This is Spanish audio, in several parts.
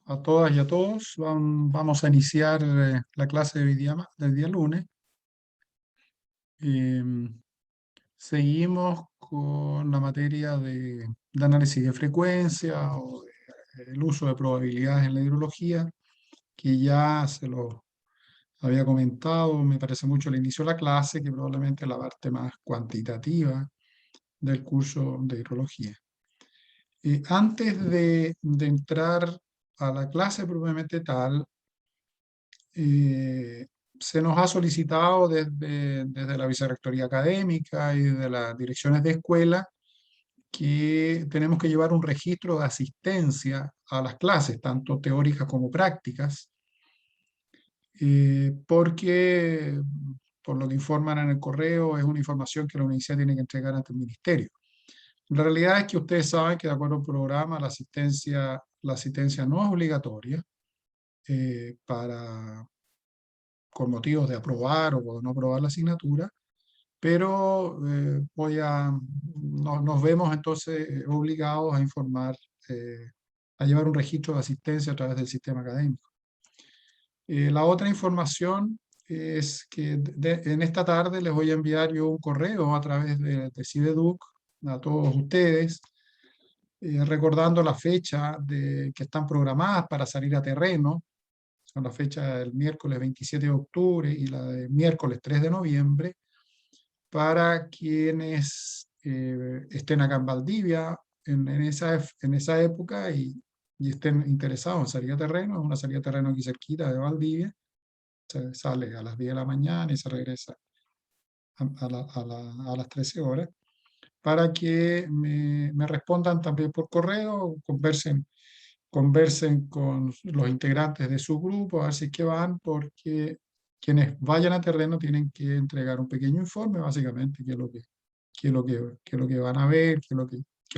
a todas y a todos. Vamos a iniciar la clase de hoy día, del día lunes. Em, Seguimos con la materia de análisis de frecuencia o el uso de probabilidades en la hidrología, que ya se lo había comentado, me parece mucho al inicio de la clase, que probablemente es la parte más cuantitativa del curso de hidrología. Antes de entrar a la clase propiamente tal, se nos ha solicitado desde la Vicerrectoría Académica y de las direcciones de escuela que tenemos que llevar un registro de asistencia a las clases, tanto teóricas como prácticas, porque, por lo que informan en el correo, es una información que la universidad tiene que entregar ante el ministerio. La realidad es que ustedes saben que de acuerdo al programa la asistencia no es obligatoria con motivos de aprobar o no aprobar la asignatura, pero nos vemos entonces obligados a informar, a llevar un registro de asistencia a través del sistema académico. La otra información es que en esta tarde les voy a enviar yo un correo a través de Cibeduc a todos ustedes, recordando la fecha que están programadas para salir a terreno. Son la fecha del miércoles 27 de octubre y la de miércoles 3 de noviembre, para quienes estén acá en Valdivia en esa época y estén interesados en salir a terreno. Es una salida a terreno aquí cerquita de Valdivia. Se sale a las 10 de la mañana y se regresa a las 13 horas, para que me respondan también por correo, conversen con los integrantes de su grupo, a ver si es que van, porque quienes vayan a terreno tienen que entregar un pequeño informe, básicamente, qué es lo que van a ver, qué es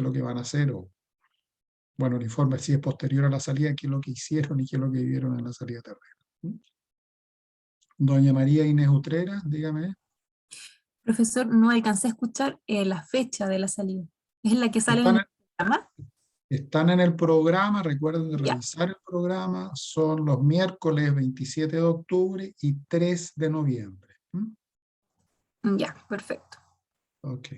lo que van a hacer, o, bueno, el informe si es posterior a la salida, qué es lo que hicieron y qué es lo que vivieron en la salida a terreno. Doña María Inés Utrera, dígame. Profesor, no alcancé a escuchar la fecha de la salida. ¿Es la que sale en el programa? Están en el programa, recuerden de Ya. revisar el programa, son los miércoles 27 de octubre y 3 de noviembre. Ya, perfecto. Ok.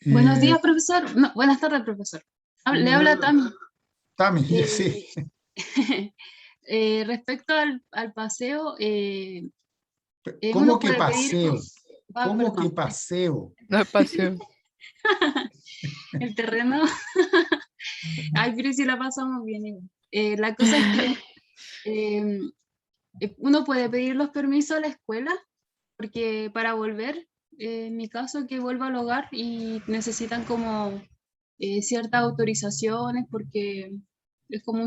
Buenos días, profesor. No, buenas tardes, profesor. Le habla Tami. Tami, sí. Respecto al paseo, ¿Cómo uno que puede paseo? pedir... ¿Cómo que perdón. paseo? No es paseo. El terreno... Ay, pero si la pasamos bien igual. La cosa es que uno puede pedir los permisos a la escuela, porque para volver, en mi caso, que vuelvo al hogar y necesitan como ciertas autorizaciones, porque es como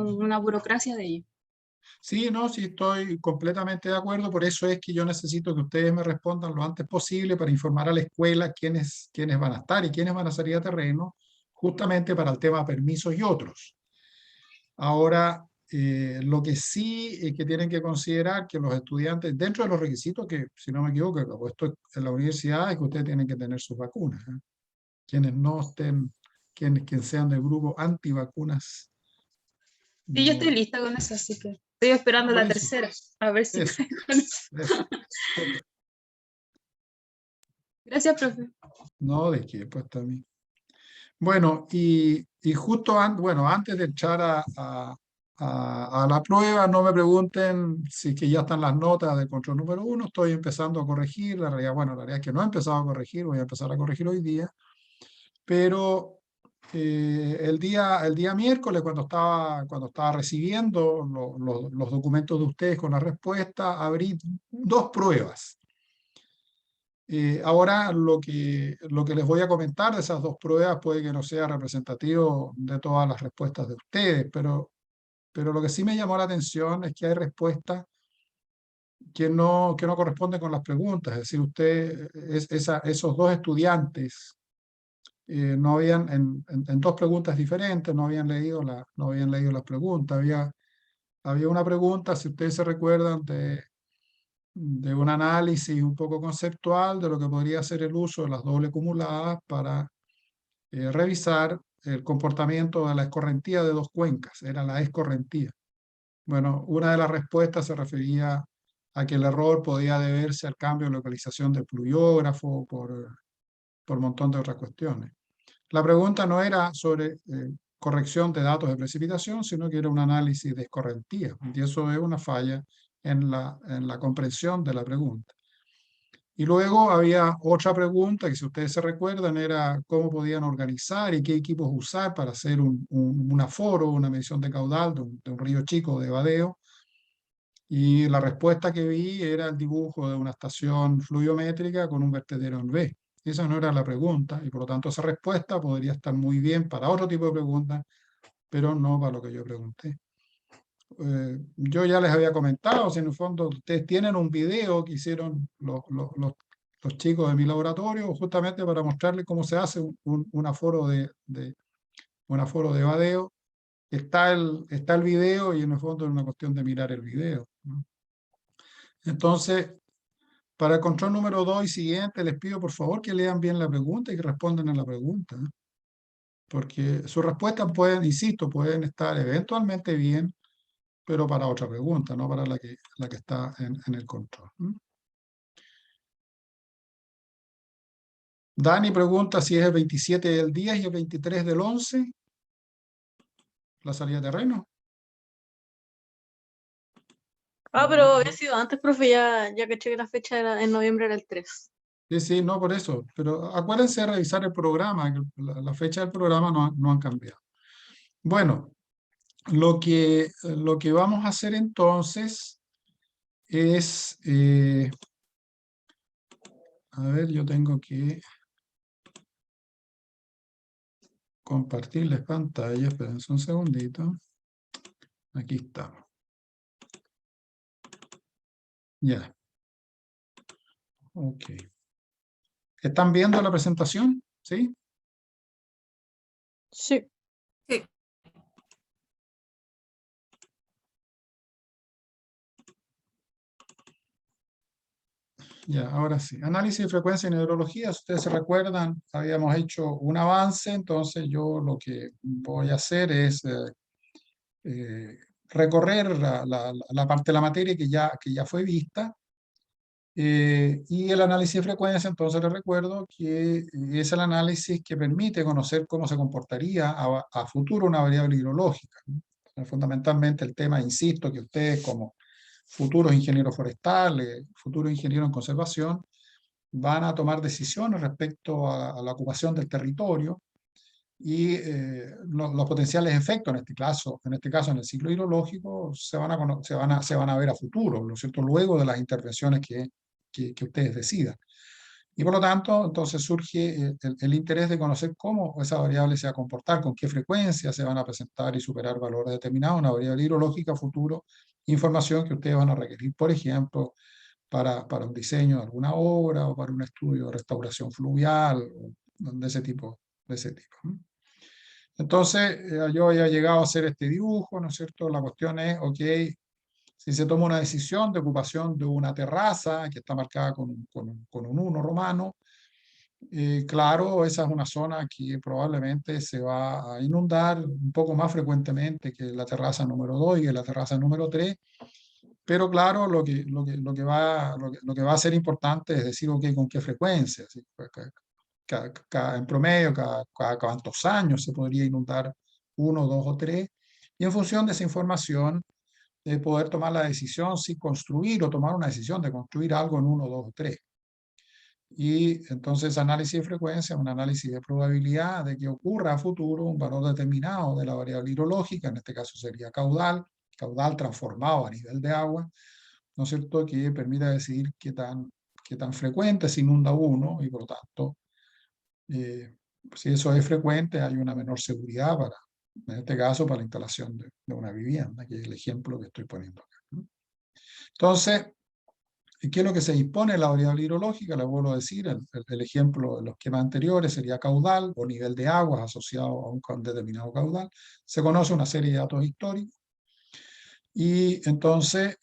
una burocracia de ellos. Sí, no, sí, estoy completamente de acuerdo. Por eso es que yo necesito que ustedes me respondan lo antes posible para informar a la escuela quiénes van a estar y quiénes van a salir a terreno, justamente para el tema permisos y otros. Ahora, lo que sí es que tienen que considerar que los estudiantes, dentro de los requisitos que, si no me equivoco, lo puesto en la universidad, es que ustedes tienen que tener sus vacunas. Quienes no estén, quienes sean del grupo antivacunas. Sí, yo estoy No, lista con eso, así que estoy esperando la buenísimo. tercera, a ver si Eso, cae con eso. eso. Súper. Gracias, profe. No, de qué, pues también. Bueno, y justo antes de echar a la prueba, no me pregunten si que ya están las notas del control número 1, estoy empezando a corregir, la realidad es que no he empezado a corregir, voy a empezar a corregir hoy día, pero el día miércoles, cuando estaba recibiendo los documentos de ustedes con la respuesta, abrí dos pruebas. Ahora lo que les voy a comentar de esas dos pruebas puede que no sea representativo de todas las respuestas de ustedes, pero lo que sí me llamó la atención es que hay respuestas que no corresponden con las preguntas. Es decir, esos dos estudiantes no habían, en dos preguntas diferentes, no habían leído las preguntas. Había una pregunta, si ustedes se recuerdan, de un análisis un poco conceptual de lo que podría ser el uso de las doble acumuladas para revisar el comportamiento de la escorrentía de dos cuencas, era la escorrentía. Bueno, una de las respuestas se refería a que el error podía deberse al cambio de localización del pluviógrafo por un montón de otras cuestiones. La pregunta no era sobre corrección de datos de precipitación, sino que era un análisis de escorrentía, y eso es una falla en la comprensión de la pregunta. Y luego había otra pregunta que, si ustedes se recuerdan, era cómo podían organizar y qué equipos usar para hacer un aforo, una medición de caudal de un río chico de vadeo. Y la respuesta que vi era el dibujo de una estación fluviométrica con un vertedero en V. Esa no era la pregunta, y por lo tanto esa respuesta podría estar muy bien para otro tipo de preguntas, pero no para lo que yo pregunté. Yo ya les había comentado, si en el fondo ustedes tienen un video que hicieron los chicos de mi laboratorio, justamente para mostrarles cómo se hace un aforo un aforo de vadeo. Está el video, y en el fondo es una cuestión de mirar el video, ¿no? Entonces, para el control número 2 y siguiente, les pido por favor que lean bien la pregunta y que respondan a la pregunta, ¿eh? Porque sus respuestas pueden, insisto, pueden estar eventualmente bien, pero para otra pregunta, no para la que está en el control. Dani pregunta si es el 27 del 10 y el 23 del 11, la salida de terreno. Pero había sido antes, profe, ya caché que la fecha era en noviembre, era el 3. Sí, sí, no por eso, pero acuérdense de revisar el programa, que la fecha del programa no han cambiado. Bueno, lo que vamos a hacer entonces es, a ver, yo tengo que compartirles pantalla, espérense un segundito. Aquí estamos. Ya. Ok. ¿Están viendo la presentación? ¿Sí? Sí. Sí. Ya, ahora sí. Análisis de frecuencia en hidrología. Si ustedes se recuerdan, habíamos hecho un avance, entonces yo lo que voy a hacer es recorrer la parte de la materia que ya fue vista. Y el análisis de frecuencia, entonces les recuerdo que es el análisis que permite conocer cómo se comportaría a futuro una variable hidrológica, ¿no? Fundamentalmente el tema, insisto, que ustedes como futuros ingenieros forestales, futuros ingenieros en conservación, van a tomar decisiones respecto a la ocupación del territorio y los potenciales efectos, en este caso en el ciclo hidrológico, se van a ver a futuro, ¿no es cierto?, luego de las intervenciones que ustedes decidan. Y por lo tanto, entonces surge el interés de conocer cómo esa variable se va a comportar, con qué frecuencia se van a presentar y superar valores determinados, una variable hidrológica a futuro, información que ustedes van a requerir, por ejemplo, para un diseño de alguna obra o para un estudio de restauración fluvial, de ese tipo. ¿No? Entonces, yo había llegado a hacer este dibujo, ¿no es cierto? La cuestión es, ok, si se toma una decisión de ocupación de una terraza que está marcada con un 1 romano, claro, esa es una zona que probablemente se va a inundar un poco más frecuentemente que la terraza número 2 y que la terraza número 3, pero claro, lo que va a ser importante es decir, ok, ¿con qué frecuencia? ¿Sí? En promedio, cada cuántos años se podría inundar 1, 2 o 3, y en función de esa información, poder tomar la decisión si construir o tomar una decisión de construir algo en 1, 2 o 3. Y entonces análisis de frecuencia, un análisis de probabilidad de que ocurra a futuro un valor determinado de la variable hidrológica, en este caso sería caudal transformado a nivel de agua, ¿no es cierto?, que permita decidir qué tan frecuente se inunda uno, y por lo tanto, si eso es frecuente, hay una menor seguridad en este caso, para la instalación de una vivienda, que es el ejemplo que estoy poniendo acá, ¿no? Entonces, ¿qué es lo que se dispone en la variable hidrológica? Le vuelvo a decir, el ejemplo de los esquemas anteriores sería caudal o nivel de aguas asociado a un determinado caudal. Se conoce una serie de datos históricos y entonces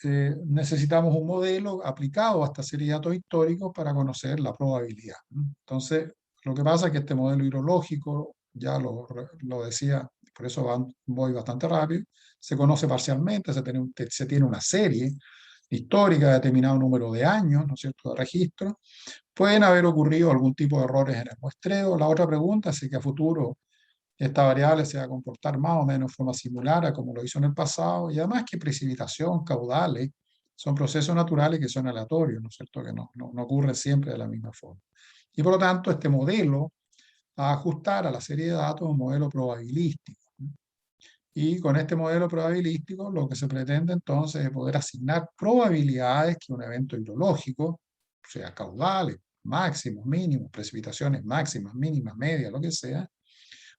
necesitamos un modelo aplicado a esta serie de datos históricos para conocer la probabilidad, ¿no? Entonces, lo que pasa es que este modelo hidrológico lo decía, por eso voy bastante rápido, se conoce parcialmente, se tiene una serie histórica de determinado número de años, ¿no es cierto?, de registro. Pueden haber ocurrido algún tipo de errores en el muestreo. La otra pregunta es si que a futuro esta variable se va a comportar más o menos de forma similar a como lo hizo en el pasado, y además que precipitación, caudales, son procesos naturales que son aleatorios, ¿no es cierto?, que no ocurren siempre de la misma forma. Y por lo tanto, este modelo a ajustar a la serie de datos un modelo probabilístico. Y con este modelo probabilístico lo que se pretende entonces es poder asignar probabilidades que un evento hidrológico, sea caudales, máximos, mínimos, precipitaciones máximas, mínimas, medias, lo que sea,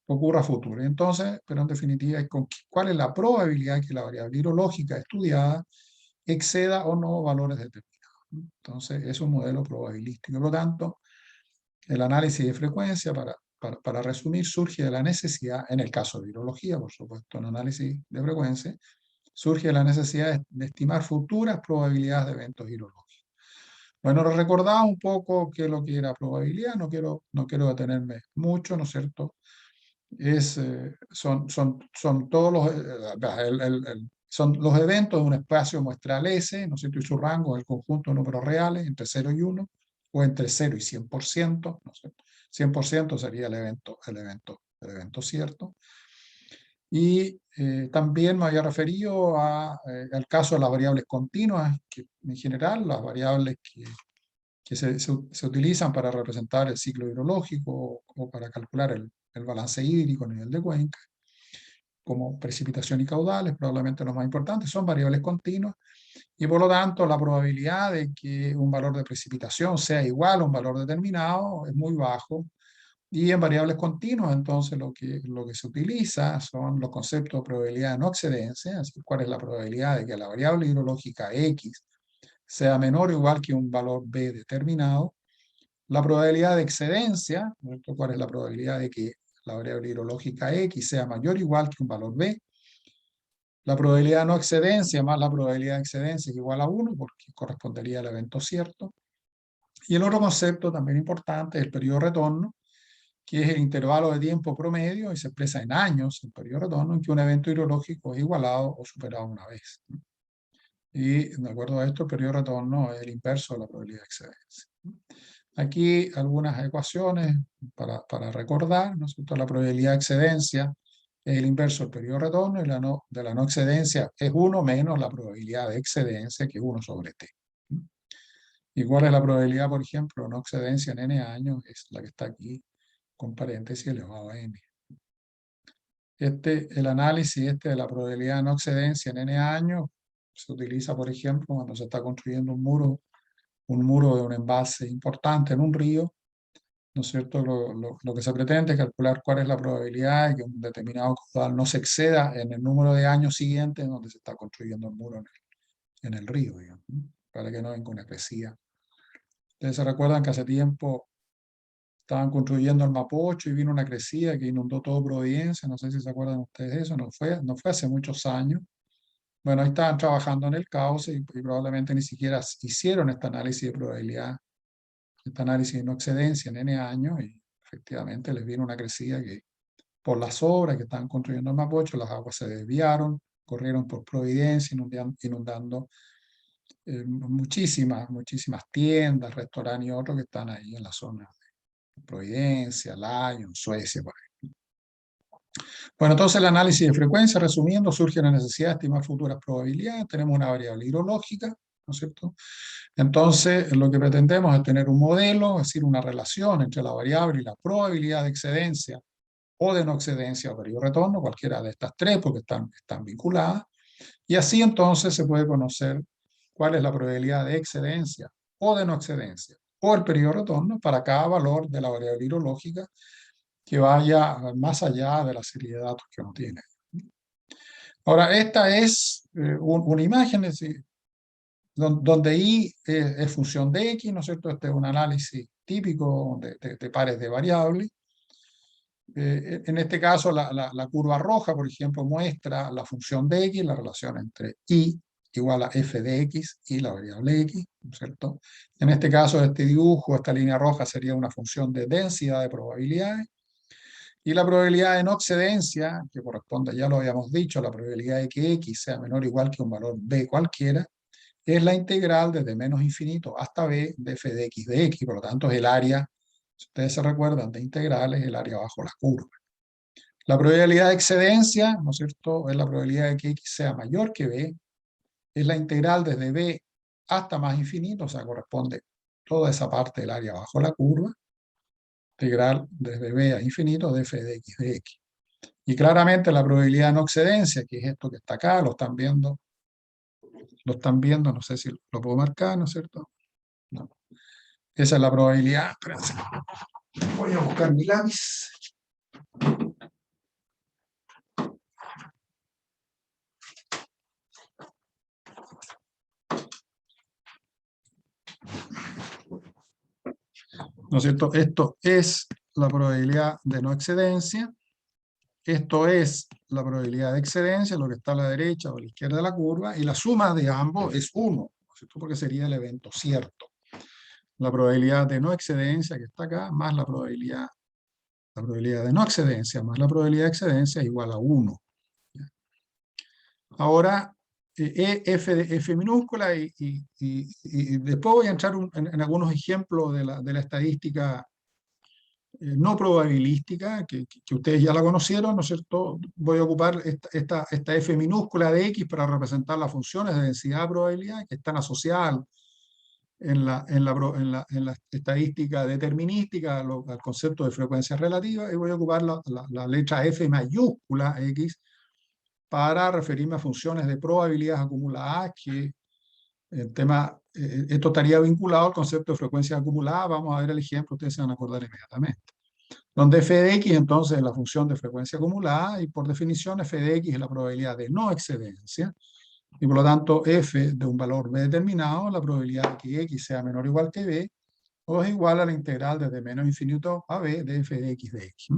ocurra a futuro. Entonces, pero en definitiva, ¿cuál es la probabilidad que la variable hidrológica estudiada exceda o no valores determinados? Entonces, es un modelo probabilístico. Por lo tanto, el análisis de frecuencia, para resumir, surge de la necesidad, en el caso de hidrología, por supuesto, en análisis de frecuencia, surge de la necesidad de estimar futuras probabilidades de eventos hidrológicos. Bueno, recordaba un poco qué es lo que era probabilidad, no quiero detenerme mucho, ¿no es cierto? Son todos son los eventos de un espacio muestral S, ¿no es cierto?, y su rango es el conjunto de números reales entre 0 y 1, o entre 0 y 100%, ¿no es cierto? 100% sería el evento cierto. Y también me había referido al caso de las variables continuas, que en general las variables que se utilizan para representar el ciclo hidrológico o para calcular el balance hídrico a nivel de cuenca, como precipitación y caudales, probablemente los más importantes, son variables continuas, y por lo tanto la probabilidad de que un valor de precipitación sea igual a un valor determinado es muy bajo. Y en variables continuas, entonces, lo que se utiliza son los conceptos de probabilidad de no excedencia, así cuál es la probabilidad de que la variable hidrológica X sea menor o igual que un valor B determinado, la probabilidad de excedencia, cuál es la probabilidad de que la variable hidrológica X sea mayor o igual que un valor B, la probabilidad de no excedencia más la probabilidad de excedencia es igual a 1, porque correspondería al evento cierto. Y el otro concepto también importante es el periodo de retorno, que es el intervalo de tiempo promedio, y se expresa en años, el periodo de retorno, en que un evento hidrológico es igualado o superado una vez. Y de acuerdo a esto, el periodo de retorno es el inverso de la probabilidad de excedencia. Aquí algunas ecuaciones para recordar, ¿no es cierto? La probabilidad de excedencia es el inverso del periodo de retorno, y de la no excedencia es 1 menos la probabilidad de excedencia, que es 1 sobre t. ¿Y cuál es la probabilidad, por ejemplo, de no excedencia en n años? Es la que está aquí, con paréntesis elevado a n. El análisis de la probabilidad de no excedencia en n años se utiliza, por ejemplo, cuando se está construyendo un muro de un embalse importante en un río, ¿no es cierto? Lo que se pretende es calcular cuál es la probabilidad de que un determinado caudal no se exceda en el número de años siguientes en donde se está construyendo el muro en el río, digamos, para que no venga una crecida. Ustedes se recuerdan que hace tiempo estaban construyendo el Mapocho y vino una crecida que inundó todo Providencia, no sé si se acuerdan ustedes de eso, no fue hace muchos años. Bueno, ahí estaban trabajando en el cauce y probablemente ni siquiera hicieron este análisis de probabilidad, este análisis de no excedencia en n años, y efectivamente les vino una crecida que por las obras que estaban construyendo el Mapocho, las aguas se desviaron, corrieron por Providencia, inundando muchísimas tiendas, restaurantes y otros que están ahí en la zona de Providencia, Lyon, Suecia, por ahí. Bueno, entonces el análisis de frecuencia, resumiendo, surge la necesidad de estimar futuras probabilidades. Tenemos una variable hidrológica, ¿no es cierto? Entonces, lo que pretendemos es tener un modelo, es decir, una relación entre la variable y la probabilidad de excedencia o de no excedencia o periodo de retorno, cualquiera de estas tres, porque están vinculadas. Y así entonces se puede conocer cuál es la probabilidad de excedencia o de no excedencia o el periodo de retorno para cada valor de la variable hidrológica que vaya más allá de la serie de datos que uno tiene. Ahora, esta es una imagen, es decir, donde I es función de X, ¿no es cierto? Este es un análisis típico de pares de variables. En este caso, la curva roja, por ejemplo, muestra la función de X, la relación entre I igual a f de X y la variable X, ¿no es cierto? En este caso, este dibujo, esta línea roja sería una función de densidad de probabilidades, Y la probabilidad de no excedencia, que corresponde, ya lo habíamos dicho, a la probabilidad de que x sea menor o igual que un valor b cualquiera, es la integral desde menos infinito hasta b de f de x, por lo tanto es el área, si ustedes se recuerdan, de integrales, el área bajo la curva. La probabilidad de excedencia, ¿no es cierto?, es la probabilidad de que x sea mayor que b, es la integral desde b hasta más infinito, o sea, corresponde toda esa parte del área bajo la curva, integral desde b a infinito de f de x. Y claramente la probabilidad de no excedencia, que es esto que está acá, lo están viendo, no sé si lo puedo marcar, ¿no es cierto? No. Esa es la probabilidad. Espérense. Voy a buscar mi lápiz. ¿No es cierto? Esto es la probabilidad de no excedencia. Esto es la probabilidad de excedencia, lo que está a la derecha o a la izquierda de la curva, y la suma de ambos es 1, ¿no es cierto? Porque sería el evento cierto. La probabilidad de no excedencia, que está acá, más la probabilidad de no excedencia, más la probabilidad de excedencia es igual a 1. Ahora, F minúscula, y después voy a entrar en algunos ejemplos de la estadística no probabilística, que ustedes ya la conocieron, ¿no es cierto? Voy a ocupar esta F minúscula de X para representar las funciones de densidad de probabilidad que están asociadas en la estadística determinística al concepto de frecuencia relativa, y voy a ocupar la letra F mayúscula X para referirme a funciones de probabilidades acumuladas, que el tema, esto estaría vinculado al concepto de frecuencia acumulada. Vamos a ver el ejemplo, ustedes se van a acordar inmediatamente. Donde f de x entonces es la función de frecuencia acumulada, y por definición f de x es la probabilidad de no excedencia, y por lo tanto f de un valor b determinado, la probabilidad de que x sea menor o igual que b, o es igual a la integral desde menos infinito a b de f de x de x.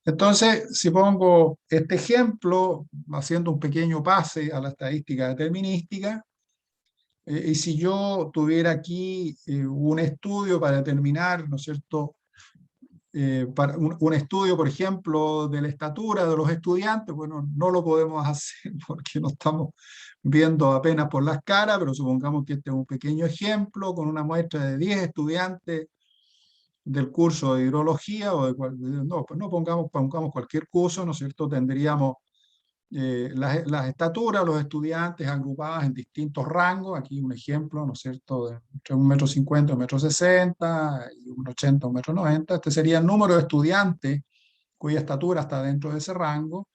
Entonces, si pongo este ejemplo, haciendo un pequeño pase a la estadística determinística, y si yo tuviera aquí un estudio para determinar, ¿no es cierto?, para un estudio, por ejemplo, de la estatura de los estudiantes, bueno, no lo podemos hacer porque no estamos viendo apenas por las caras, pero supongamos que este es un pequeño ejemplo con una muestra de 10 estudiantes del curso de hidrología, o no, pues no pongamos cualquier curso, ¿no es cierto? Tendríamos las estaturas de los estudiantes agrupadas en distintos rangos. Aquí un ejemplo, ¿no es cierto?, de entre 1,50 m y 1,60 m, y 1,80 m, 1,90 m. Este sería el número de estudiantes cuya estatura está dentro de ese rango.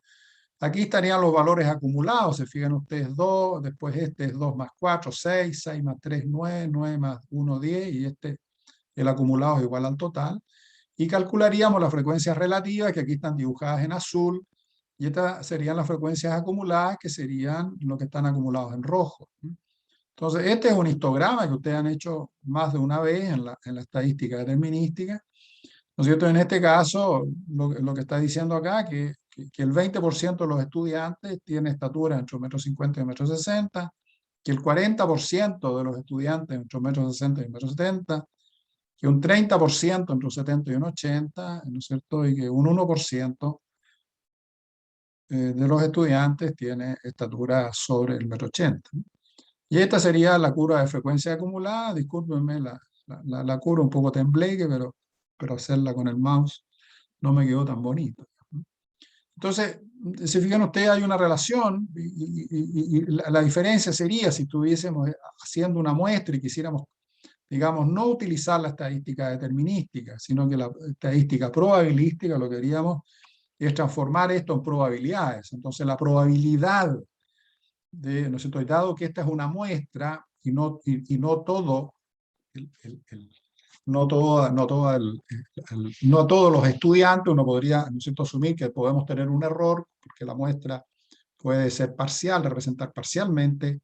Aquí estarían los valores acumulados, se fijan ustedes, 2, después este es 2 más 4, 6, 6 más 3, 9, 9 más 1, 10, y el acumulado es igual al total. Y calcularíamos las frecuencias relativas, que aquí están dibujadas en azul, y estas serían las frecuencias acumuladas, que serían lo que están acumulados en rojo. Entonces, este es un histograma que ustedes han hecho más de una vez en la estadística determinística, ¿no es cierto? En este caso, lo que está diciendo acá, que el 20% de los estudiantes tiene estatura entre 1,50 m y 1,60 m, que el 40% de los estudiantes entre 1,60 m y 1,70 m, que un 30% entre un 70 y un 80, ¿no es cierto?, y que un 1% de los estudiantes tiene estatura sobre el 1,80 m. Y esta sería la curva de frecuencia acumulada. Discúlpenme la curva un poco tembleque, pero hacerla con el mouse no me quedó tan bonito. Entonces, si fijan ustedes, hay una relación, y la diferencia sería si estuviésemos haciendo una muestra y quisiéramos, digamos, no utilizar la estadística determinística, sino que la estadística probabilística. Lo que haríamos es transformar esto en probabilidades. Entonces, la probabilidad de, ¿no es cierto?, dado que esta es una muestra y no todo, no todos los estudiantes, uno podría, ¿no es cierto?, asumir que podemos tener un error, porque la muestra puede ser parcial, representar parcialmente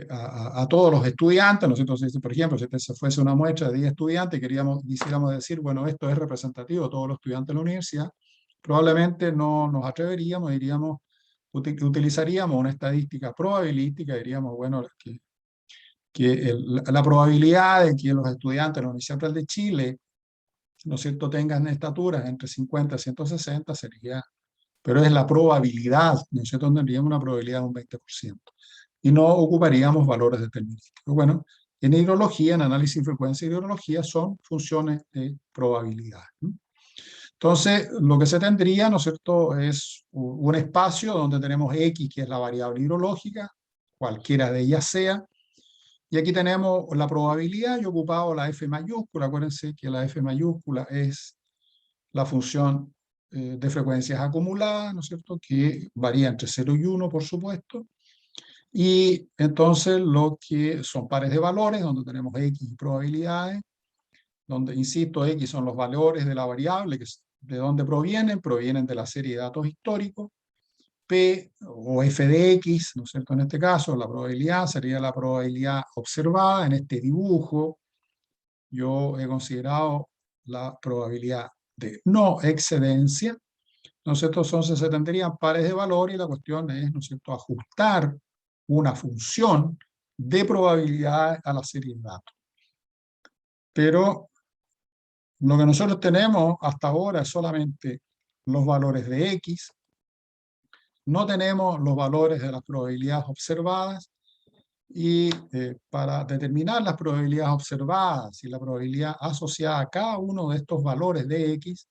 a todos los estudiantes, ¿no es cierto? Entonces, por ejemplo, si se fuese una muestra de 10 estudiantes y quisiéramos decir, bueno, esto es representativo de todos los estudiantes de la universidad, probablemente no nos atreveríamos, utilizaríamos una estadística probabilística, diríamos, bueno, la probabilidad de que los estudiantes de la Universidad Central de Chile ¿no es cierto?, tengan estaturas entre 50 y 160 sería, pero es la probabilidad, ¿no es cierto?, tendríamos una probabilidad de un 20%. Y no ocuparíamos valores determinísticos. Bueno, en hidrología, en análisis de frecuencia de hidrología, son funciones de probabilidad. Entonces, lo que se tendría, ¿no es cierto?, es un espacio donde tenemos X, que es la variable hidrológica, cualquiera de ellas sea, y aquí tenemos la probabilidad, y ocupado la F mayúscula. Acuérdense que la F mayúscula es la función de frecuencias acumuladas, ¿no es cierto?, que varía entre 0 y 1, por supuesto. Y entonces lo que son pares de valores, donde tenemos X y probabilidades, donde, insisto, X son los valores de la variable, ¿de dónde provienen? Provienen de la serie de datos históricos. P o f de x, ¿no es cierto? En este caso, la probabilidad sería la probabilidad observada. En este dibujo, yo he considerado la probabilidad de no excedencia, ¿no es cierto? Entonces se tendrían pares de valor y la cuestión es, ¿no es cierto?, ajustar una función de probabilidad a la serie de datos. Pero lo que nosotros tenemos hasta ahora es solamente los valores de x, no tenemos los valores de las probabilidades observadas, y para determinar las probabilidades observadas y la probabilidad asociada a cada uno de estos valores de x,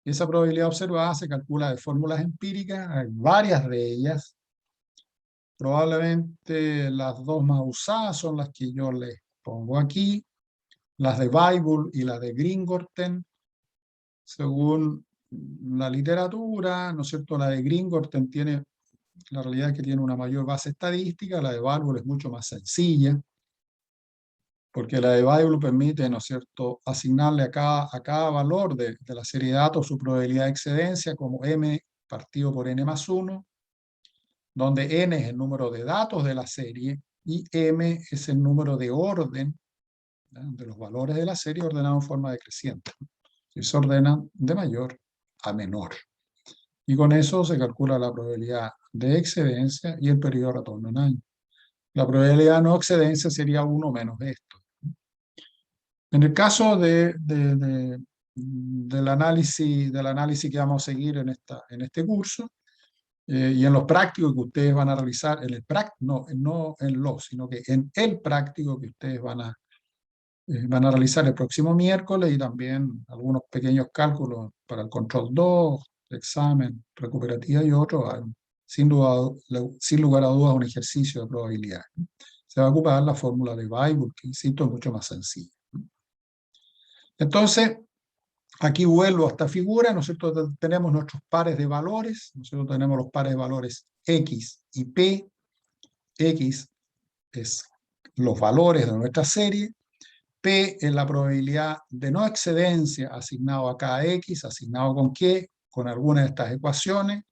esa probabilidad observada se calcula de fórmulas empíricas, hay varias de ellas. Probablemente las dos más usadas son las que yo les pongo aquí, las de Weibull y la de Gringorten. Según la literatura, ¿no es cierto?, la de Gringorten tiene, la realidad es que tiene una mayor base estadística, la de Weibull es mucho más sencilla, porque la de Weibull permite, ¿no es cierto?, asignarle a cada valor de la serie de datos su probabilidad de excedencia como m partido por n más 1, donde n es el número de datos de la serie y m es el número de orden, ¿ya?, de los valores de la serie ordenados en forma decreciente. Y se ordenan de mayor a menor. Y con eso se calcula la probabilidad de excedencia y el periodo de retorno en años. La probabilidad de no excedencia sería 1 menos esto. En el caso del análisis que vamos a seguir en este curso, y en los prácticos que ustedes van a realizar, no en los, sino que en el práctico que ustedes van a realizar el próximo miércoles, y también algunos pequeños cálculos para el control 2, examen, recuperativa y otros, sin lugar a dudas un ejercicio de probabilidad. Se va a ocupar la fórmula de Weibull, que insisto es mucho más sencilla. Entonces, aquí vuelvo a esta figura, ¿no es cierto? Tenemos nuestros pares de valores, ¿no es cierto? Tenemos los pares de valores X y P. X es los valores de nuestra serie, P es la probabilidad de no excedencia asignado a cada X, asignado con qué, con alguna de estas ecuaciones.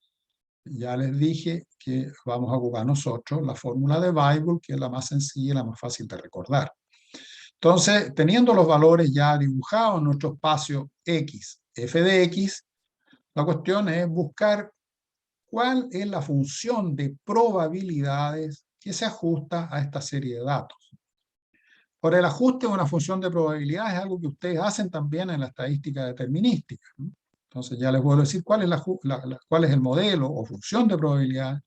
Ya les dije que vamos a ocupar nosotros la fórmula de Weibull, que es la más sencilla y la más fácil de recordar. Entonces, teniendo los valores ya dibujados en nuestro espacio X, f de X, la cuestión es buscar cuál es la función de probabilidades que se ajusta a esta serie de datos. Ahora, el ajuste de una función de probabilidad es algo que ustedes hacen también en la estadística determinística, ¿no? Entonces ya les voy a decir cuál es el modelo o función de probabilidad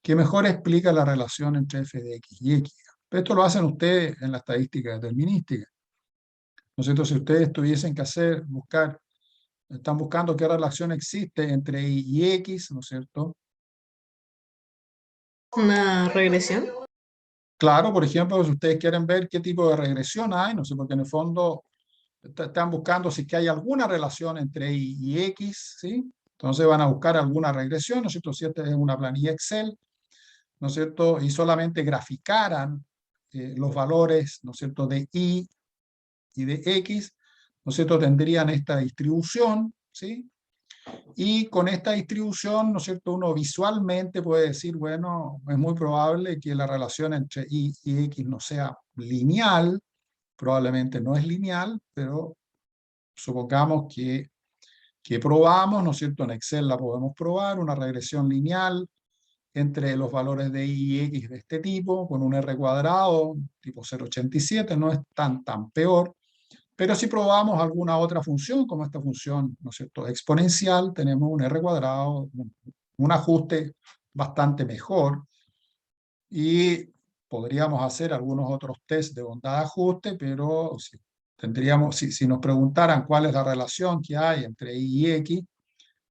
que mejor explica la relación entre f de x y x. Esto lo hacen ustedes en la estadística determinística. ¿No es cierto? Si ustedes tuviesen que están buscando qué relación existe entre y y x, ¿no es cierto? ¿Una regresión? Claro, por ejemplo, si ustedes quieren ver qué tipo de regresión hay, no sé, porque en el fondo están buscando si que hay alguna relación entre y y x, ¿sí? Entonces van a buscar alguna regresión, ¿no es cierto? Si esta es una planilla Excel, ¿no es cierto? Y solamente graficaran los valores, ¿no es cierto?, de y de x, ¿no es cierto?, tendrían esta distribución, ¿sí? Y con esta distribución, ¿no es cierto?, uno visualmente puede decir, bueno, es muy probable que la relación entre y x no sea lineal, probablemente no es lineal, pero supongamos que probamos, ¿no es cierto?, en Excel la podemos probar, una regresión lineal entre los valores de y x de este tipo, con un R cuadrado, tipo 0,87, no es tan peor, Pero si probamos alguna otra función, como esta función, ¿no es cierto?, exponencial, tenemos un r cuadrado, un ajuste bastante mejor, y podríamos hacer algunos otros test de bondad de ajuste, pero si nos preguntaran cuál es la relación que hay entre y y x,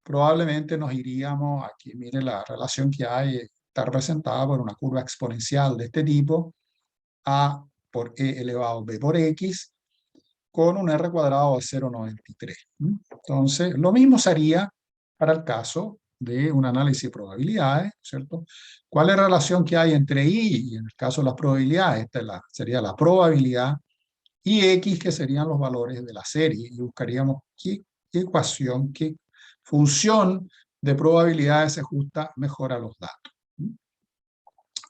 probablemente nos iríamos, aquí mire la relación que hay, está representada por una curva exponencial de este tipo, a por e elevado a b por x, con un r cuadrado de 0,93. Entonces, lo mismo sería para el caso de un análisis de probabilidades, ¿cierto? ¿Cuál es la relación que hay entre y en el caso de las probabilidades? Esta sería la probabilidad, y x, que serían los valores de la serie, y buscaríamos qué ecuación, qué función de probabilidades se ajusta mejor a los datos.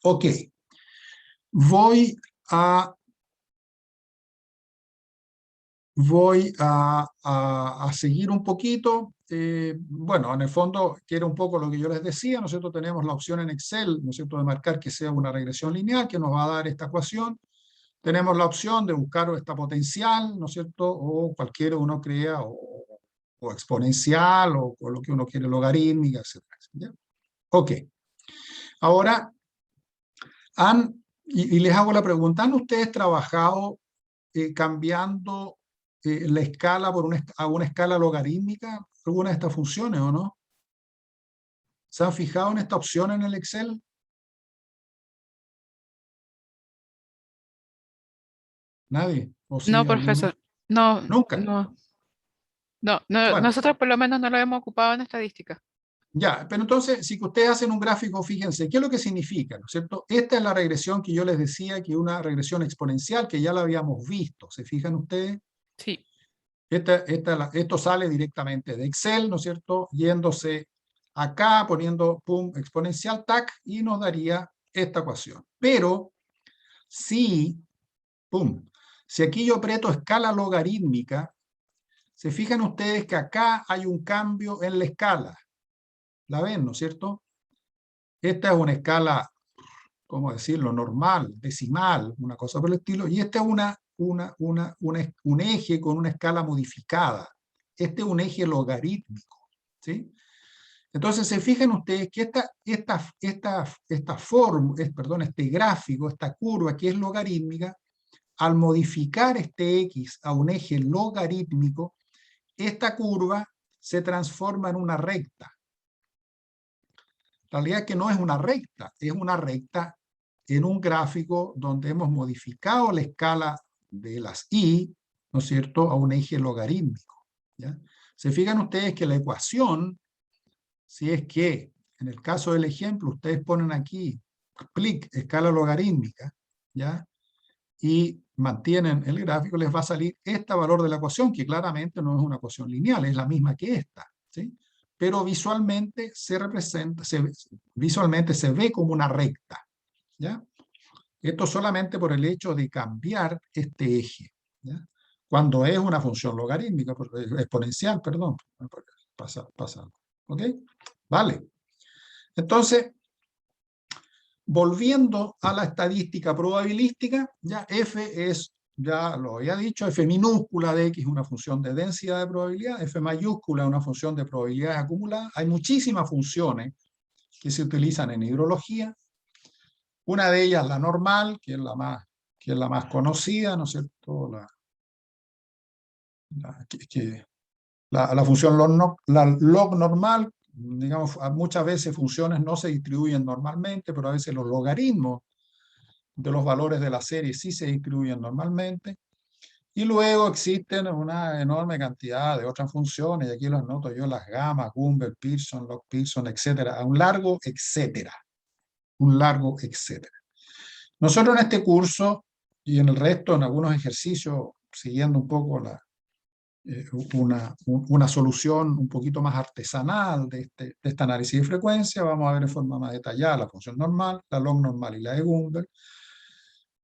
Ok, voy a seguir un poquito. Bueno, en el fondo, quiero un poco lo que yo les decía, ¿no es cierto? Tenemos la opción en Excel, ¿no es cierto?, de marcar que sea una regresión lineal, que nos va a dar esta ecuación. Tenemos la opción de buscar esta potencial, ¿no es cierto?, o cualquiera uno crea, o exponencial, o lo que uno quiere, logarítmica, etc. ¿Ya? Ok. Ahora, y les hago la pregunta, ¿han ustedes trabajado cambiando la escala a una escala logarítmica, alguna de estas funciones, o no? ¿Se han fijado en esta opción en el Excel? ¿Nadie? ¿O sí No, alguno? profesor, no, Nunca. no, no, Bueno, nosotros por lo menos no lo hemos ocupado en estadística. ya, pero entonces, si ustedes hacen un gráfico, fíjense, ¿qué es lo que significa? ¿No es cierto? Esta es la regresión que yo les decía, que es una regresión exponencial, que ya la habíamos visto. ¿Se fijan ustedes? Sí, Esto sale directamente de Excel, ¿no es cierto? Yéndose acá, poniendo pum, exponencial, tac, y nos daría esta ecuación. Pero si, pum, si aquí yo aprieto escala logarítmica, se fijan ustedes que acá hay un cambio en la escala. ¿La ven, no es cierto? Esta es una escala, ¿cómo decirlo?, normal, decimal, una cosa por el estilo, y esta es un eje con una escala modificada. Este es un eje logarítmico, ¿sí? Entonces, se fijan ustedes que este gráfico, esta curva que es logarítmica, al modificar este x a un eje logarítmico, esta curva se transforma en una recta. La realidad es que no es una recta, es una recta en un gráfico donde hemos modificado la escala de las y, ¿no es cierto?, a un eje logarítmico. ¿Ya? Se fijan ustedes que la ecuación, si es que, en el caso del ejemplo, ustedes ponen aquí, clic, escala logarítmica, ¿ya?, y mantienen el gráfico, les va a salir este valor de la ecuación, que claramente no es una ecuación lineal, es la misma que esta, ¿sí? Pero visualmente visualmente se ve como una recta, ¿ya? Esto solamente por el hecho de cambiar este eje, ¿ya? Cuando es una función logarítmica, exponencial, perdón, pasa, ¿ok? Vale. Entonces, volviendo a la estadística probabilística, ya F es, ya lo había dicho, F minúscula de X es una función de densidad de probabilidad, F mayúscula es una función de probabilidades acumuladas. Hay muchísimas funciones que se utilizan en hidrología. Una de ellas, la normal, que es la más conocida, ¿no es cierto? La función log normal, digamos, muchas veces funciones no se distribuyen normalmente, pero a veces los logaritmos de los valores de la serie sí se distribuyen normalmente. Y luego existen una enorme cantidad de otras funciones, y aquí las noto yo, las gammas, Gumbel, Pearson, log Pearson, etcétera, un largo etcétera. Nosotros en este curso y en el resto, en algunos ejercicios, siguiendo un poco una solución un poquito más artesanal de este análisis de frecuencia, vamos a ver en forma más detallada la función normal, la log normal y la de Gumbel.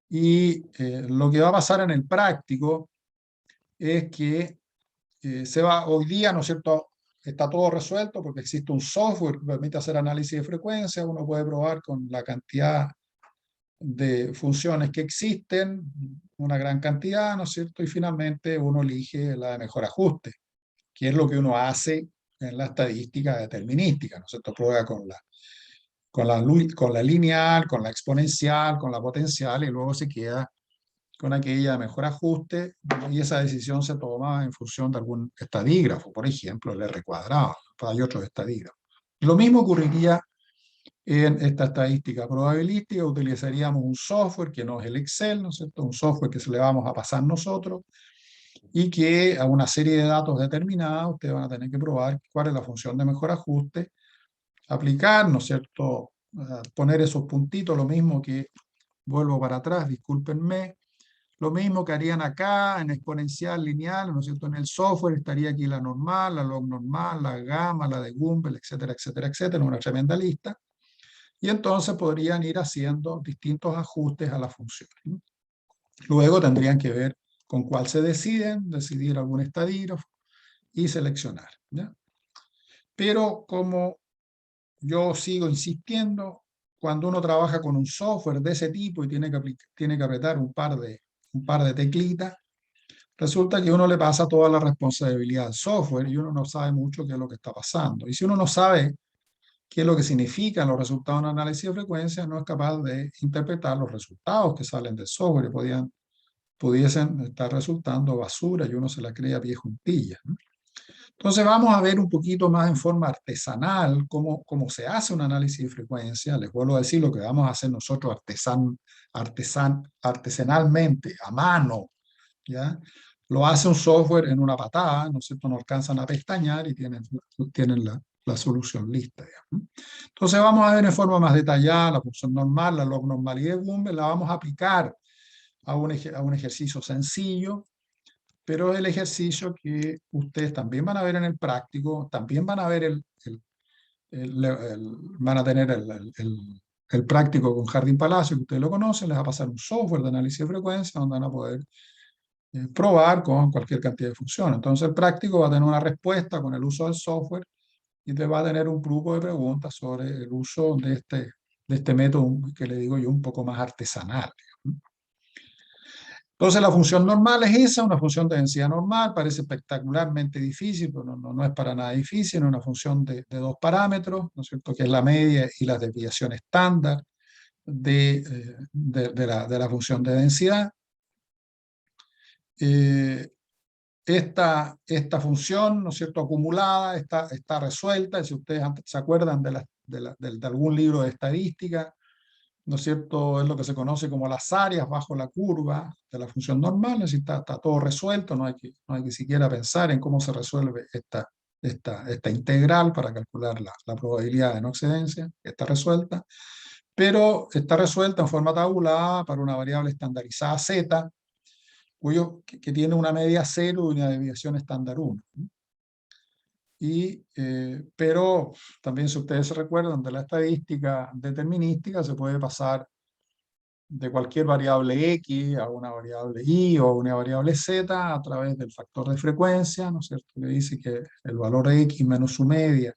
Y lo que va a pasar en el práctico es que hoy día, ¿no es cierto?, está todo resuelto porque existe un software que permite hacer análisis de frecuencia, uno puede probar con la cantidad de funciones que existen, una gran cantidad, ¿no es cierto? Y finalmente uno elige la de mejor ajuste, que es lo que uno hace en la estadística determinística, ¿no es cierto? Prueba con la lineal, con la exponencial, con la potencial, y luego se queda con aquella de mejor ajuste, y esa decisión se toma en función de algún estadígrafo, por ejemplo, el R cuadrado, hay otros estadígrafos. Lo mismo ocurriría en esta estadística probabilística. Utilizaríamos un software que no es el Excel, ¿no es cierto? Un software que se le vamos a pasar nosotros, y que a una serie de datos determinados ustedes van a tener que probar cuál es la función de mejor ajuste, aplicar, ¿no es cierto? Poner esos puntitos, lo mismo que, vuelvo para atrás, discúlpenme, lo mismo que harían acá en exponencial lineal, ¿no es cierto? En el software estaría aquí la normal, la log normal, la gamma, la de Gumbel, etcétera, etcétera, etcétera, una tremenda lista. Y entonces podrían ir haciendo distintos ajustes a la función. Luego tendrían que ver con cuál se deciden, decidir algún estadígrafo y seleccionar, ¿ya? Pero como yo sigo insistiendo, cuando uno trabaja con un software de ese tipo y tiene que apretar un par de teclitas, resulta que uno le pasa toda la responsabilidad al software y uno no sabe mucho qué es lo que está pasando. Y si uno no sabe qué es lo que significan los resultados de un análisis de frecuencia, no es capaz de interpretar los resultados que salen del software y pudiesen estar resultando basura y uno se la cree a pie juntillas, ¿no? Entonces vamos a ver un poquito más en forma artesanal cómo se hace un análisis de frecuencia. Les vuelvo a decir lo que vamos a hacer nosotros artesanalmente, a mano, ¿ya? Lo hace un software en una patada, ¿no es cierto? No alcanzan a pestañear y tienen la solución lista, digamos. Entonces vamos a ver en forma más detallada la función normal, la log normalidad de Gumbel, la vamos a aplicar a un ejercicio sencillo, pero el ejercicio que ustedes también van a ver en el práctico, también van a ver van a tener el práctico con Jardín Palacio, que ustedes lo conocen, les va a pasar un software de análisis de frecuencia donde van a poder probar con cualquier cantidad de funciones. Entonces el práctico va a tener una respuesta con el uso del software y te va a tener un grupo de preguntas sobre el uso de este método que le digo yo un poco más artesanal, digamos. Entonces la función normal es esa, una función de densidad normal, parece espectacularmente difícil, pero no es para nada difícil, es una función de dos parámetros, ¿no es cierto?, que es la media y la desviación estándar de la función de densidad. Esta función, ¿no es cierto?, acumulada, está resuelta, y si ustedes se acuerdan de algún libro de estadística, ¿no es cierto?, es lo que se conoce como las áreas bajo la curva de la función normal, es decir, está todo resuelto, no hay que siquiera pensar en cómo se resuelve esta integral para calcular la probabilidad de no excedencia, está resuelta, pero está resuelta en forma tabulada para una variable estandarizada z, que tiene una media 0 y una desviación estándar 1. Pero también, si ustedes se recuerdan de la estadística determinística, se puede pasar de cualquier variable x a una variable y o a una variable z a través del factor de frecuencia, ¿no es cierto?, que dice que el valor x menos su media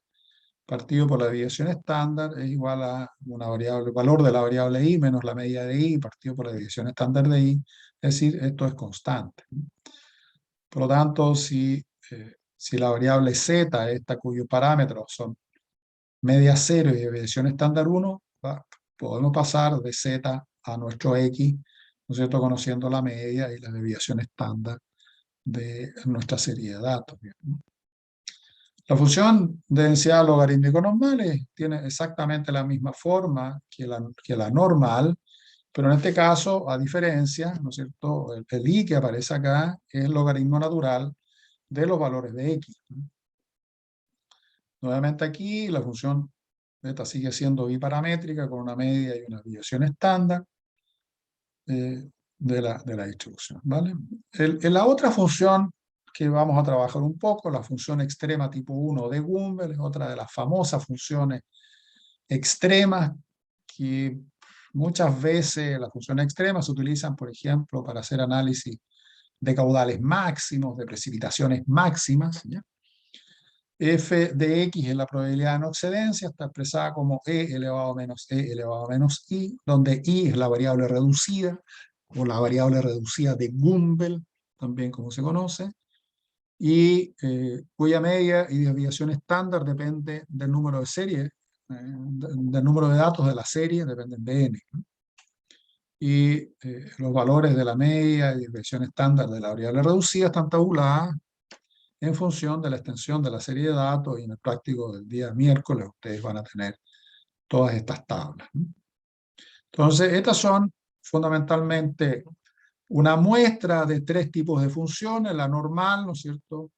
partido por la desviación estándar es igual a el valor de la variable y menos la media de y partido por la desviación estándar de y, es decir, esto es constante. Por lo tanto, si la variable z, esta cuyos parámetros son media 0 y desviación estándar 1, podemos pasar de z a nuestro x, ¿no es cierto?, conociendo la media y la desviación estándar de nuestra serie de datos, ¿no? La función de densidad logarítmico normal tiene exactamente la misma forma que la normal, pero en este caso, a diferencia, ¿no es cierto?, el i que aparece acá es el logaritmo natural de los valores de x, ¿no? Nuevamente aquí la función esta sigue siendo biparamétrica con una media y una desviación estándar de la distribución, ¿vale? La otra función que vamos a trabajar un poco, la función extrema tipo 1 de Gumbel, es otra de las famosas funciones extremas que muchas veces las funciones extremas se utilizan, por ejemplo, para hacer análisis de caudales máximos, de precipitaciones máximas, ¿ya? f de x es la probabilidad de no excedencia, está expresada como e elevado a menos i, donde i es la variable reducida, o la variable reducida de Gumbel, también como se conoce, y cuya media y desviación estándar depende del número de serie, del número de datos de la serie, dependen de n. Y los valores de la media y desviación estándar de la variable reducida están tabuladas en función de la extensión de la serie de datos, y en el práctico del día miércoles ustedes van a tener todas estas tablas. Entonces, estas son fundamentalmente una muestra de 3 tipos de funciones: la normal, ¿no es cierto?,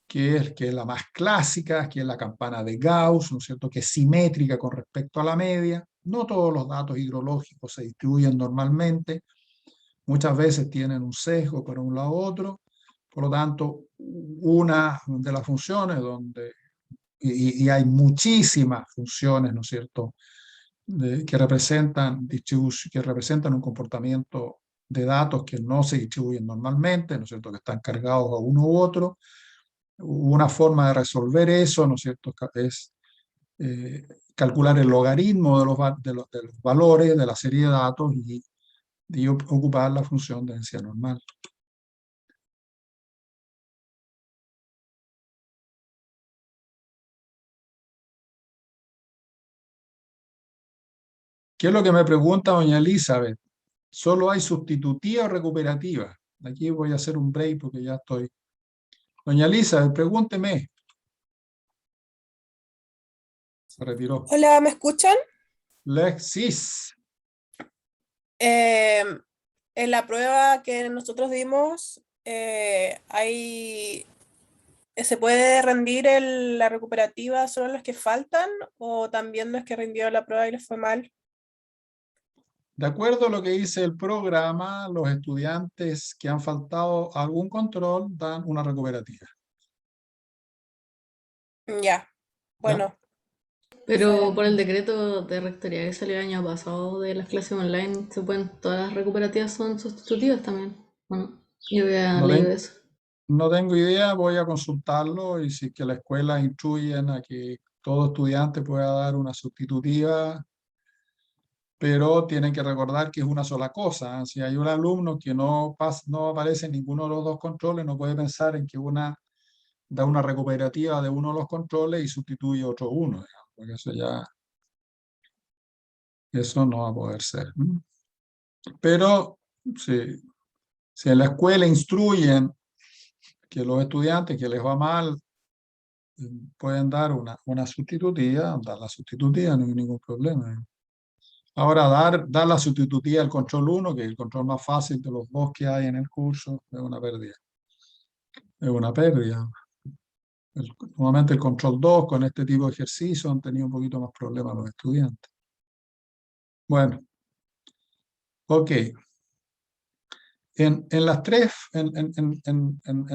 que es la más clásica, que es la campana de Gauss, ¿no es cierto?, que es simétrica con respecto a la media. No todos los datos hidrológicos se distribuyen normalmente, muchas veces tienen un sesgo para un lado u otro. Por lo tanto, una de las funciones y hay muchísimas funciones, ¿no es cierto?, que representan un comportamiento de datos que no se distribuyen normalmente, ¿no es cierto?, que están cargados a uno u otro. Una forma de resolver eso, ¿no es cierto?, es calcular el logaritmo de los valores de la serie de datos y ocupar la función de densidad normal. ¿Qué es lo que me pregunta doña Elizabeth? ¿Solo hay sustitutiva o recuperativa? Aquí voy a hacer un break porque ya estoy. Doña Elizabeth, pregúnteme. Se retiró. Hola, ¿me escuchan? Lexis. En la prueba que nosotros dimos, ¿se puede rendir la recuperativa solo los que faltan o también los que rindieron la prueba y les fue mal? De acuerdo a lo que dice el programa, los estudiantes que han faltado a algún control dan una recuperativa. Ya, bueno. Pero por el decreto de rectoría que salió el año pasado de las clases online, todas las recuperativas son sustitutivas también. Bueno, yo había No, leído eso. no tengo idea, voy a consultarlo, y si es que la escuela instruyen a que todo estudiante pueda dar una sustitutiva, pero tienen que recordar que es una sola cosa. Si hay un alumno que no aparece en ninguno de los 2 controles, no puede pensar en que una da una recuperativa de uno de los controles y sustituye otro uno, digamos, porque eso no va a poder ser. Pero si en la escuela instruyen que los estudiantes que les va mal pueden dar una sustitutiva, dar la sustitutiva, no hay ningún problema. Ahora, dar la sustitutiva al control 1, que es el control más fácil de los 2 que hay en el curso, es una pérdida. Es una pérdida. Normalmente el control 2 con este tipo de ejercicio han tenido un poquito más problemas los estudiantes. Bueno, ok. En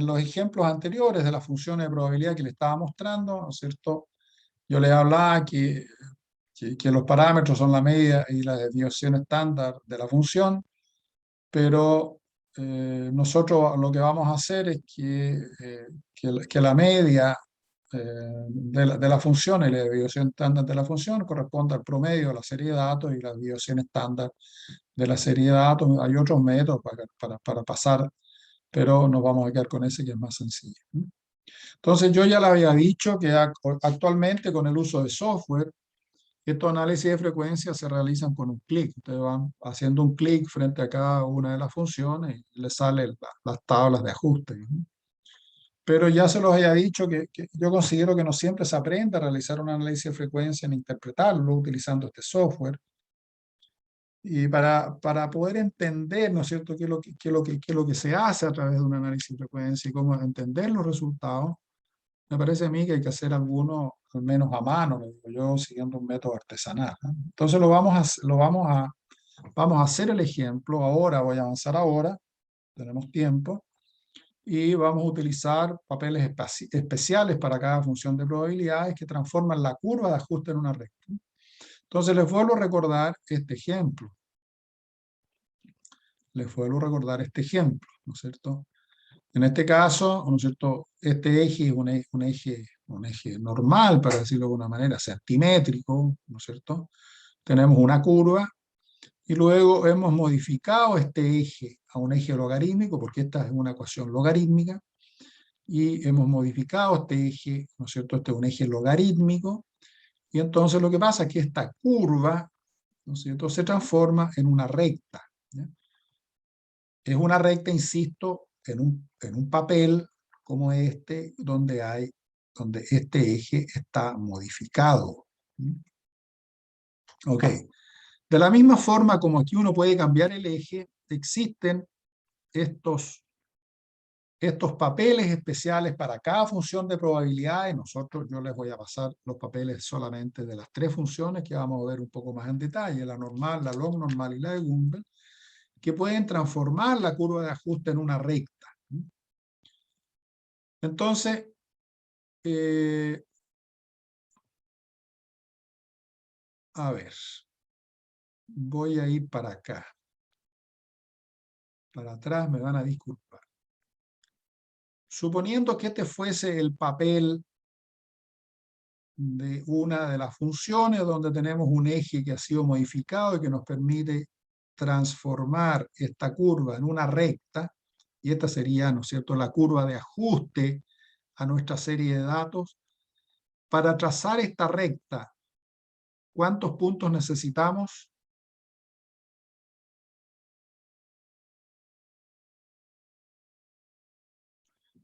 los ejemplos anteriores de las funciones de probabilidad que le estaba mostrando, ¿no es cierto?, yo les hablaba que los parámetros son la media y la desviación estándar de la función, pero nosotros lo que vamos a hacer es que la media de la función y la desviación estándar de la función corresponde al promedio de la serie de datos y la desviación estándar de la serie de datos. Hay otros métodos para pasar, pero nos vamos a quedar con ese que es más sencillo. Entonces yo ya le había dicho que actualmente con el uso de software, estos análisis de frecuencia se realizan con un clic. Ustedes van haciendo un clic frente a cada una de las funciones y les salen las tablas de ajuste. Pero ya se los había dicho que yo considero que no siempre se aprende a realizar un análisis de frecuencia ni interpretarlo utilizando este software. Y para poder entender, ¿no es cierto?, qué es lo que se hace a través de un análisis de frecuencia y cómo entender los resultados, me parece a mí que hay que hacer algunos, al menos a mano, lo digo yo, siguiendo un método artesanal, ¿no? Entonces vamos a hacer el ejemplo ahora, voy a avanzar ahora, tenemos tiempo, y vamos a utilizar papeles especiales para cada función de probabilidades que transforman la curva de ajuste en una recta. Entonces les vuelvo a recordar este ejemplo. ¿no es cierto? En este caso, ¿no es cierto?, este eje es un eje un eje normal, para decirlo de alguna manera, antimétrico, ¿no es cierto? Tenemos una curva, y luego hemos modificado este eje a un eje logarítmico, porque esta es una ecuación logarítmica, y hemos modificado este eje, ¿no es cierto? Este es un eje logarítmico, y entonces lo que pasa es que esta curva, ¿no es cierto?, se transforma en una recta, ¿ya? Es una recta, insisto, en un papel como este, donde este eje está modificado. Ok. De la misma forma como aquí uno puede cambiar el eje, existen estos papeles especiales para cada función de probabilidades. Yo les voy a pasar los papeles solamente de las 3 funciones que vamos a ver un poco más en detalle, la normal, la log normal y la de Gumbel, que pueden transformar la curva de ajuste en una recta. Entonces, a ver, voy a ir para acá. Para atrás, me van a disculpar. Suponiendo que este fuese el papel de una de las funciones donde tenemos un eje que ha sido modificado y que nos permite transformar esta curva en una recta, y esta sería, ¿no es cierto?, la curva de ajuste a nuestra serie de datos. Para trazar esta recta, ¿cuántos puntos necesitamos?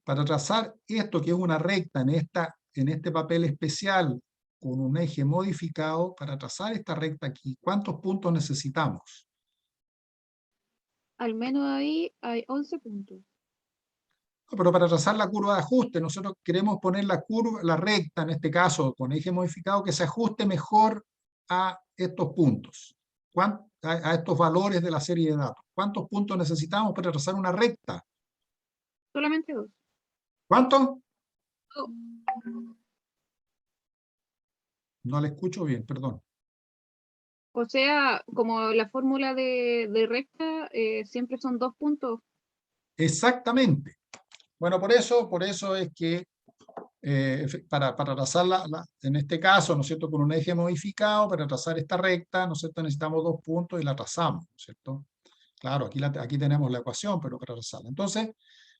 Para trazar esto, que es una recta en este papel especial con un eje modificado, para trazar esta recta aquí, ¿cuántos puntos necesitamos? Al menos ahí hay 11 puntos. No, pero para trazar la curva de ajuste, nosotros queremos poner la recta, en este caso con eje modificado, que se ajuste mejor a estos puntos, a estos valores de la serie de datos. ¿Cuántos puntos necesitamos para trazar una recta? Solamente 2. ¿Cuántos? Oh, No le escucho bien, perdón. o sea, como la fórmula de recta siempre son 2 puntos. Exactamente. Bueno, por eso es que para trazar en este caso, ¿no es cierto?, con un eje modificado, para trazar esta recta, ¿no es cierto?, necesitamos 2 puntos y la trazamos, ¿no es cierto? Claro, aquí tenemos la ecuación, pero para trazarla. Entonces,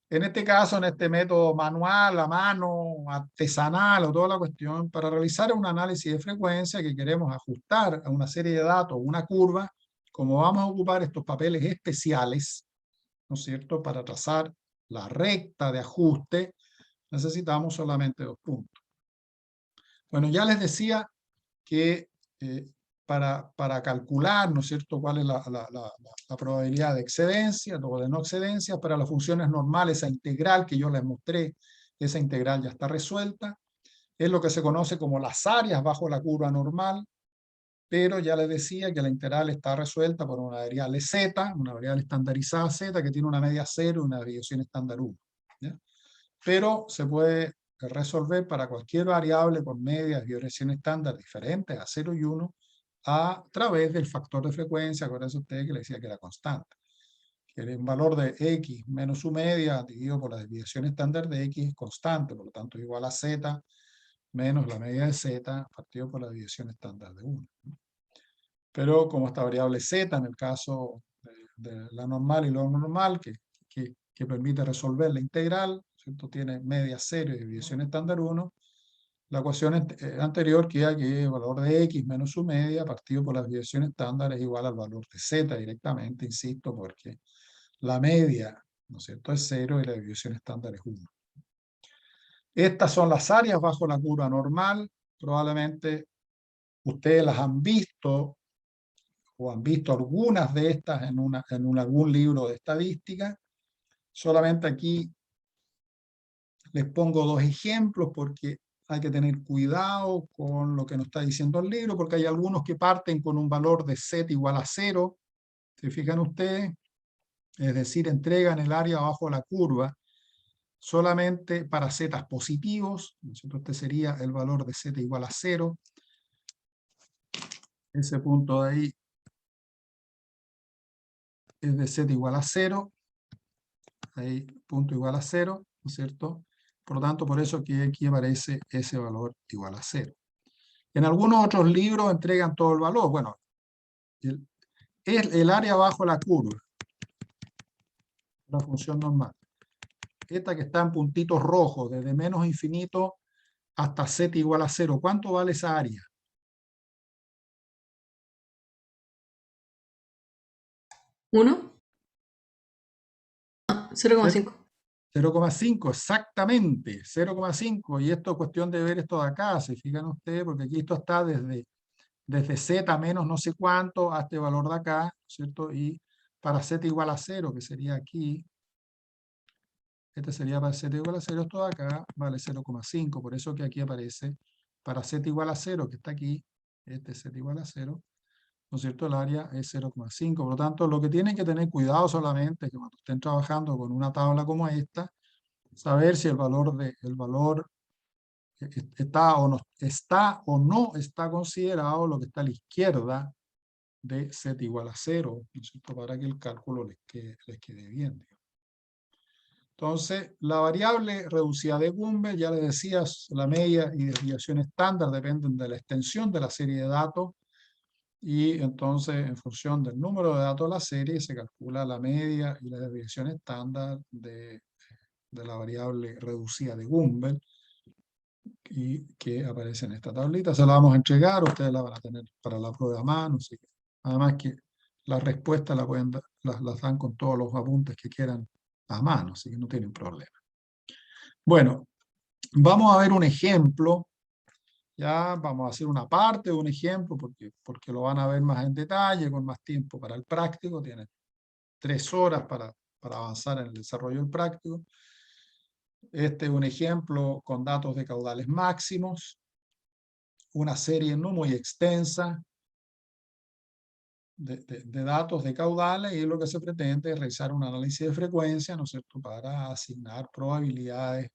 en este caso, en este método manual, a mano, artesanal o toda la cuestión, para realizar un análisis de frecuencia que queremos ajustar a una serie de datos, una curva, como vamos a ocupar estos papeles especiales, ¿no es cierto?, para trazar la recta de ajuste, necesitamos solamente 2 puntos. Bueno, ya les decía que para calcular, ¿no es cierto?, cuál es la probabilidad de excedencia o de no excedencia, para las funciones normales, esa integral que yo les mostré, esa integral ya está resuelta, es lo que se conoce como las áreas bajo la curva normal, pero ya les decía que la integral está resuelta por una variable z, una variable estandarizada z, que tiene una media 0 y una desviación estándar 1. ¿Ya? Pero se puede resolver para cualquier variable con medias y desviación estándar diferentes a 0 y 1 a través del factor de frecuencia. Acuérdense ustedes que le decía que era constante, que un valor de x menos su media dividido por la desviación estándar de x es constante, por lo tanto es igual a z menos la media de z partido por la desviación estándar de 1. Pero como esta variable z en el caso de la normal y lo normal, que permite resolver la integral, ¿cierto?, tiene media 0 y desviación estándar 1, la ecuación anterior queda que el valor de x menos su media partido por la desviación estándar es igual al valor de z directamente, insisto, porque la media, ¿no es cierto?, es 0 y la desviación estándar es 1. Estas son las áreas bajo la curva normal. Probablemente ustedes las han visto o han visto algunas de estas en algún libro de estadística. Solamente aquí les pongo 2 ejemplos porque hay que tener cuidado con lo que nos está diciendo el libro, porque hay algunos que parten con un valor de z igual a 0, ¿se fijan ustedes? Es decir, entregan el área abajo de la curva solamente para z positivos. Este sería el valor de z igual a 0. Ese punto de ahí es de z igual a 0. Ahí punto igual a 0, ¿no es cierto? Por lo tanto, por eso que aquí aparece ese valor igual a 0. En algunos otros libros entregan todo el valor. Bueno, es el área bajo la curva, la función normal. Esta que está en puntitos rojos, desde menos infinito hasta z igual a 0. ¿Cuánto vale esa área? 1. 0,5. 0,5, exactamente, 0,5. Y esto es cuestión de ver esto de acá, se fijan ustedes, porque aquí esto está desde z menos no sé cuánto hasta el valor de acá, ¿cierto? Y para z igual a 0, que sería aquí, este sería para z igual a 0, esto de acá vale 0,5, por eso que aquí aparece para z igual a 0, que está aquí, este z igual a 0, ¿no es cierto? El área es 0,5, por lo tanto, lo que tienen que tener cuidado solamente es que cuando estén trabajando con una tabla como esta, saber si el valor está o no está considerado lo que está a la izquierda de z igual a 0, ¿no es cierto? Para que el cálculo les quede bien, digamos. Entonces, la variable reducida de Gumbel, ya les decía, la media y desviación estándar dependen de la extensión de la serie de datos, y entonces en función del número de datos de la serie se calcula la media y la desviación estándar de la variable reducida de Gumbel, y que aparece en esta tablita. Se la vamos a entregar, ustedes la van a tener para la prueba a mano. Así que, además que las respuestas las dan con todos los apuntes que quieran a mano, así que no tienen problema. Bueno, vamos a ver un ejemplo. Ya vamos a hacer una parte de un ejemplo porque lo van a ver más en detalle, con más tiempo para el práctico. Tienen 3 horas para avanzar en el desarrollo del práctico. Este es un ejemplo con datos de caudales máximos, una serie no muy extensa de datos de caudales, y lo que se pretende es realizar un análisis de frecuencia, ¿no es cierto?, para asignar probabilidades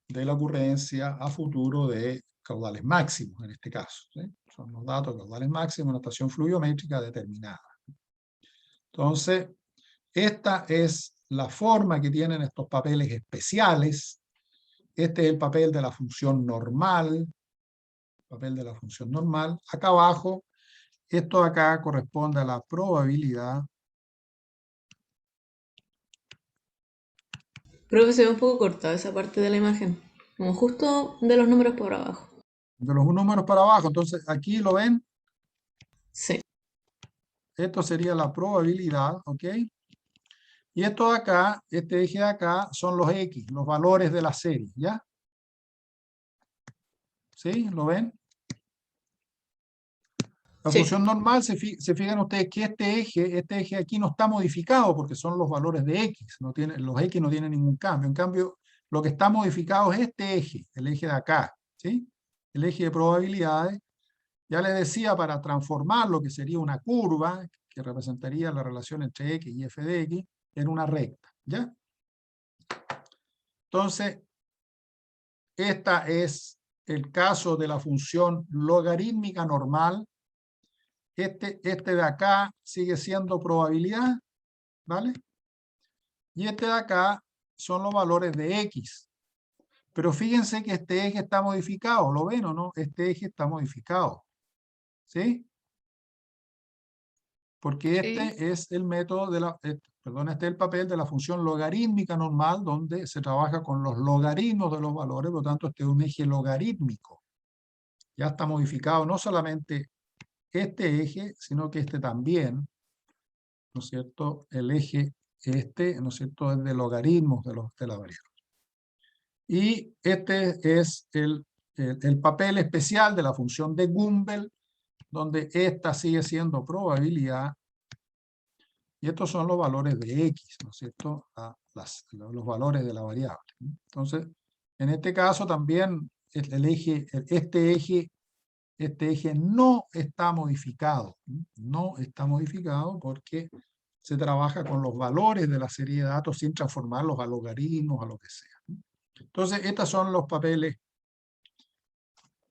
de la ocurrencia a futuro de caudales máximos, en este caso, ¿sí? Son los datos de caudales máximos, notación fluviométrica determinada. Entonces, esta es la forma que tienen estos papeles especiales. Este es el papel de la función normal, papel de la función normal. Acá abajo, esto de acá corresponde a la probabilidad. Creo se ve un poco cortada esa parte de la imagen, como justo de los números por abajo. De los números para abajo, entonces aquí lo ven. Sí. Esto sería la probabilidad, ¿ok? Y esto de acá, este eje de acá, son los X, los valores de la serie, ¿ya? ¿Sí? ¿Lo ven? La Sí. función normal, se fijan ustedes que este eje aquí no está modificado porque son los valores de X, los X no tienen ningún cambio. En cambio, lo que está modificado es este eje, el eje de acá, ¿sí? El eje de probabilidades. Ya les decía, para transformar lo que sería una curva, que representaría la relación entre X y f de X, en una recta, ¿ya? Entonces, esta es el caso de la función logarítmica normal. Este de acá sigue siendo probabilidad, ¿vale? Y este de acá son los valores de X. Pero fíjense que este eje está modificado, ¿lo ven o no? Este eje está modificado, ¿sí? Porque este es el método de este es el papel de la función logarítmica normal, donde se trabaja con los logaritmos de los valores, por lo tanto este es un eje logarítmico. Ya está modificado no solamente este eje, sino que este también, ¿no es cierto? El eje ¿no es cierto?, es de logaritmos de la variable. Y este es el papel especial de la función de Gumbel, donde esta sigue siendo probabilidad, y estos son los valores de X, ¿no es cierto?, los valores de la variable. Entonces, en este caso también este eje no está modificado. No está modificado porque se trabaja con los valores de la serie de datos sin transformarlos a logaritmos, a lo que sea. Entonces, estos son los papeles.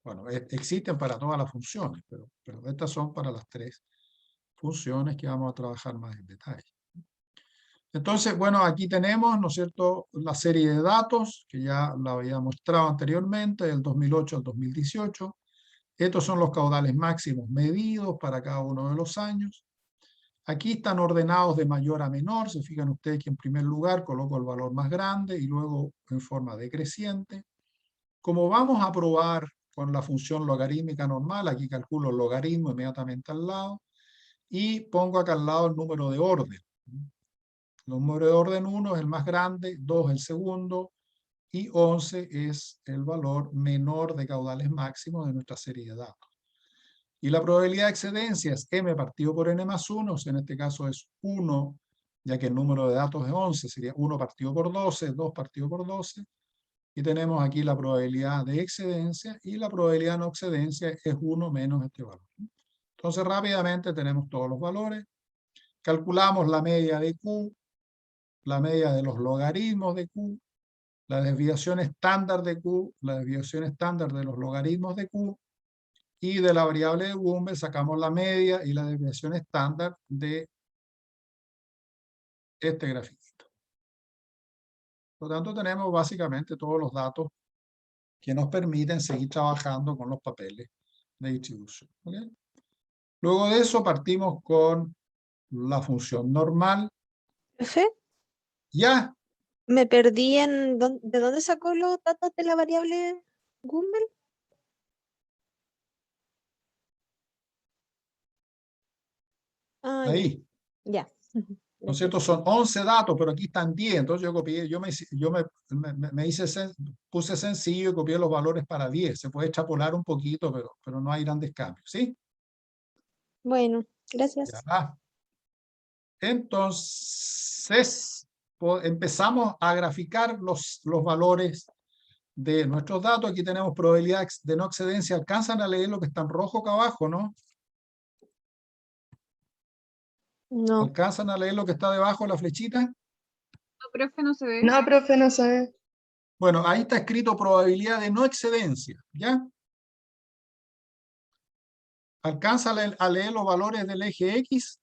Bueno, existen para todas las funciones, pero estas son para las 3 funciones que vamos a trabajar más en detalle. Entonces, bueno, aquí tenemos, ¿no es cierto?, la serie de datos, que ya la había mostrado anteriormente, del 2008 al 2018. Estos son los caudales máximos medidos para cada uno de los años. Aquí están ordenados de mayor a menor. Se fijan ustedes que en primer lugar coloco el valor más grande y luego en forma decreciente. Como vamos a probar con la función logarítmica normal, aquí calculo el logaritmo inmediatamente al lado y pongo acá al lado el número de orden. El número de orden 1 es el más grande, 2 el segundo y 11 es el valor menor de caudales máximos de nuestra serie de datos. Y la probabilidad de excedencia es m partido por n más 1, o sea, en este caso es 1, ya que el número de datos es 11, sería 1 partido por 12, 2 partido por 12. Y tenemos aquí la probabilidad de excedencia, y la probabilidad de no excedencia es 1 menos este valor. Entonces rápidamente tenemos todos los valores. Calculamos la media de Q, la media de los logaritmos de Q, la desviación estándar de Q, la desviación estándar de los logaritmos de Q, y de la variable de Gumbel sacamos la media y la desviación estándar de este grafiquito. Por lo tanto, tenemos básicamente todos los datos que nos permiten seguir trabajando con los papeles de distribución. ¿Okay? Luego de eso partimos con la función normal. Profe, Ya, me perdí en ¿de dónde sacó los datos de la variable Gumbel? Ah, ya. ahí. Ya. ¿No es cierto? Son 11 datos, pero aquí están 10. Entonces yo copié, puse sencillo y copié los valores para 10. Se puede extrapolar un poquito, pero no hay grandes cambios. ¿Sí? Bueno, gracias. Ya. Entonces, empezamos a graficar los valores de nuestros datos. Aquí tenemos probabilidad de no excedencia. ¿Alcanzan a leer lo que está en rojo acá abajo, no? No. ¿Alcanzan a leer lo que está debajo de la flechita? No, profe, no se ve. No, profe, no sabe. Bueno, ahí está escrito probabilidad de no excedencia, ¿ya? ¿Alcanza a leer los valores del eje X?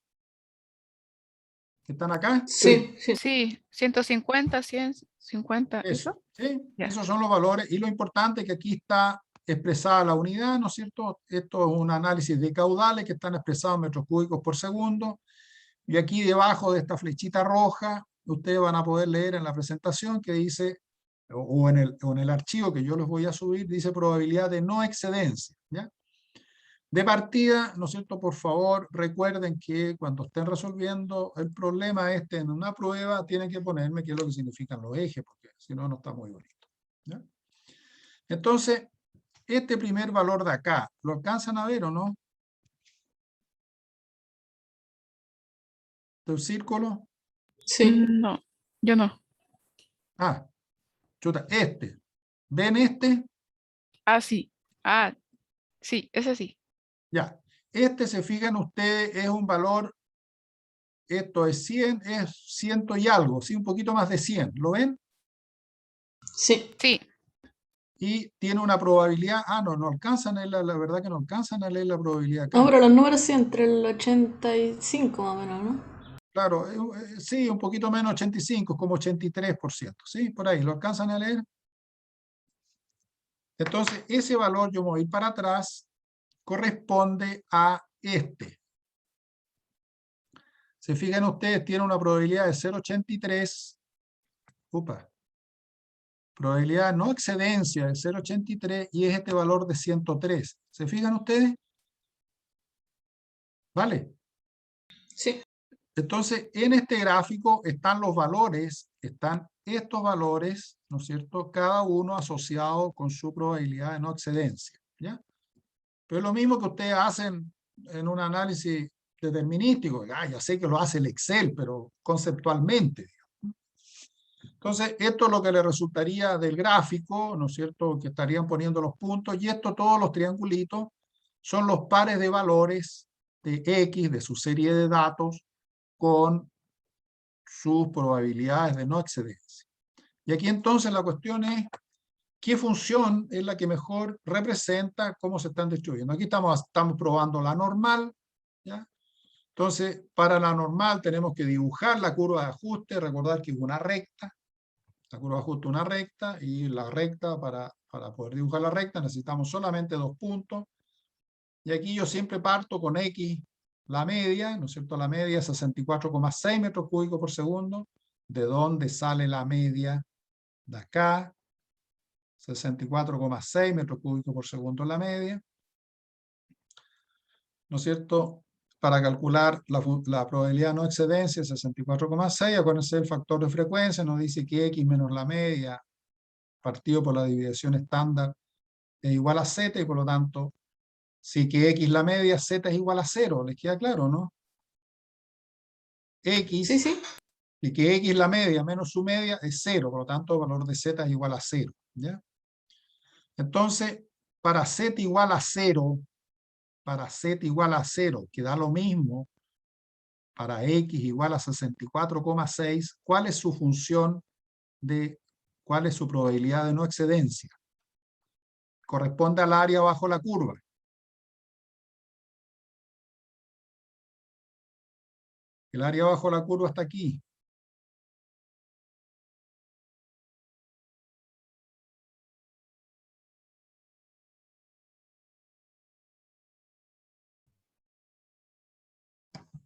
¿Que están acá? Sí, sí. Sí, 150, 150, Eso, ¿eso? ¿sí? Ya. Esos son los valores. Y lo importante es que aquí está expresada la unidad, ¿no es cierto? Esto es un análisis de caudales que están expresados en metros cúbicos por segundo. Y aquí debajo de esta flechita roja, ustedes van a poder leer en la presentación que dice, o en el archivo que yo les voy a subir, dice probabilidad de no excedencia, ¿ya? De partida, ¿no es cierto? Por favor, recuerden que cuando estén resolviendo el problema en una prueba, tienen que ponerme qué es lo que significan los ejes, porque si no, no está muy bonito, ¿ya? Entonces, este primer valor de acá, ¿lo alcanzan a ver o no? ¿El círculo? Sí. No, yo no. Ah, chuta, este. ¿Ven este? Ah, sí. Ah, sí, ese sí. Ya. Este, se fijan ustedes, es un valor, esto es 100, es 100 y algo, ¿sí? Un poquito más de 100. ¿Lo ven? Sí. Sí. Y tiene una probabilidad, no alcanzan a leer, la verdad que no alcanzan a leer la probabilidad acá. No, pero los números sí, entre el 85 más o menos, ¿no? Claro, sí, un poquito menos, 85, es como 83%, ¿sí? Por ahí, ¿lo alcanzan a leer? Entonces, ese valor, yo me voy para atrás, corresponde a este. Se fijan ustedes, tiene una probabilidad de 0,83. Probabilidad no excedencia de 0,83 y es este valor de 103. ¿Se fijan ustedes? ¿Vale? Sí. Entonces, en este gráfico están los valores, están estos valores, ¿no es cierto? Cada uno asociado con su probabilidad de no excedencia, ¿ya? Pero es lo mismo que ustedes hacen en un análisis determinístico. Ya sé que lo hace el Excel, pero conceptualmente. Entonces, esto es lo que le resultaría del gráfico, ¿no es cierto? Que estarían poniendo los puntos, y esto, todos los triangulitos, son los pares de valores de X, de su serie de datos, con sus probabilidades de no excedencia. Y aquí entonces la cuestión es, ¿qué función es la que mejor representa cómo se están distribuyendo? Aquí estamos probando la normal, ¿ya? Entonces, para la normal tenemos que dibujar la curva de ajuste, recordar que es una recta, la curva de ajuste es una recta, y la recta, para poder dibujar la recta, necesitamos solamente 2 puntos, y aquí yo siempre parto con X, la media, ¿no es cierto? La media es 64,6 metros cúbicos por segundo. ¿De dónde sale la media? De acá, 64,6 metros cúbicos por segundo la media, ¿no es cierto? Para calcular la probabilidad de no excedencia, 64,6, acuérdense del factor de frecuencia, nos dice que X menos la media, partido por la división estándar, es igual a Z, y por lo tanto, si que X la media, Z es igual a 0, ¿les queda claro, no? X, Sí, sí. y que X la media menos su media es 0, por lo tanto el valor de Z es igual a 0, ¿ya? Entonces, para Z igual a 0, que da lo mismo, para X igual a 64,6, ¿cuál es su función cuál es su probabilidad de no excedencia? Corresponde al área bajo la curva. El área bajo la curva está aquí.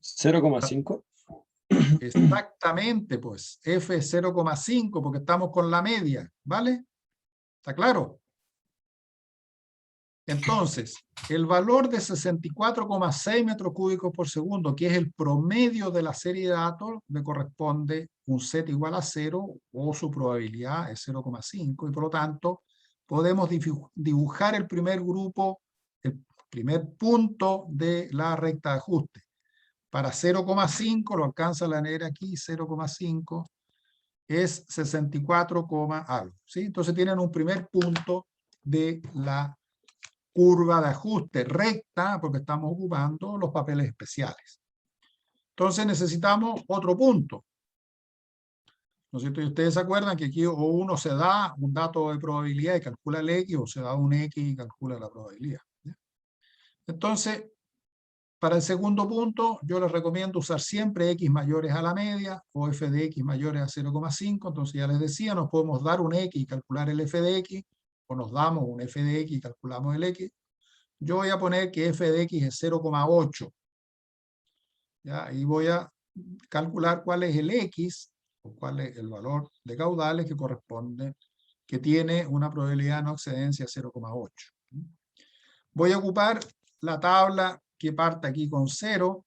¿0,5? Exactamente, pues. F es 0,5 porque estamos con la media, ¿vale? ¿Está claro? Entonces, el valor de 64,6 metros cúbicos por segundo, que es el promedio de la serie de datos, me corresponde un Z igual a 0, o su probabilidad es 0,5, y por lo tanto podemos dibujar el primer grupo, el primer punto de la recta de ajuste. Para 0,5, lo alcanza la negra aquí, 0,5 es 64, algo, ¿sí? Entonces tienen un primer punto de la curva de ajuste recta, porque estamos ocupando los papeles especiales. Entonces necesitamos otro punto, ¿no es cierto? Y ustedes se acuerdan que aquí o uno se da un dato de probabilidad y calcula el X, o se da un X y calcula la probabilidad, ¿ya? Entonces, para el segundo punto, yo les recomiendo usar siempre X mayores a la media, o F de X mayores a 0,5, entonces ya les decía, nos podemos dar un X y calcular el F de X, o nos damos un F de X y calculamos el X. Yo voy a poner que F de X es 0,8. ¿Ya? Y voy a calcular cuál es el X, o cuál es el valor de caudales que corresponde, que tiene una probabilidad de no excedencia 0,8. Voy a ocupar la tabla que parte aquí con 0,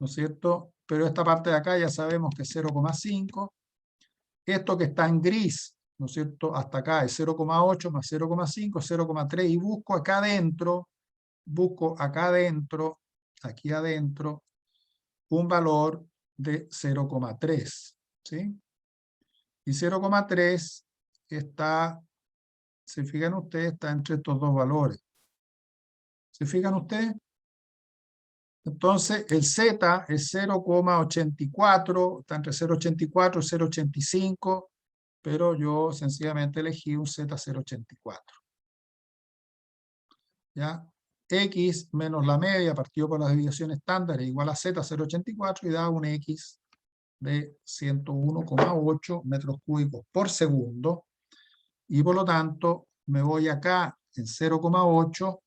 ¿no es cierto? Pero esta parte de acá ya sabemos que es 0,5. Esto que está en gris, ¿no es cierto? Hasta acá es 0,8 más 0,5, 0,3, y busco acá adentro, aquí adentro, un valor de 0,3, ¿sí? Y 0,3 está, se fijan ustedes, está entre estos dos valores. ¿Se fijan ustedes? Entonces, el Z es 0,84, está entre 0,84 y 0,85, pero yo sencillamente elegí un Z 0,84. ¿Ya? X menos la media partido por la desviación estándar es igual a Z 0,84 y da un X de 101,8 metros cúbicos por segundo. Y por lo tanto, me voy acá en 0,8,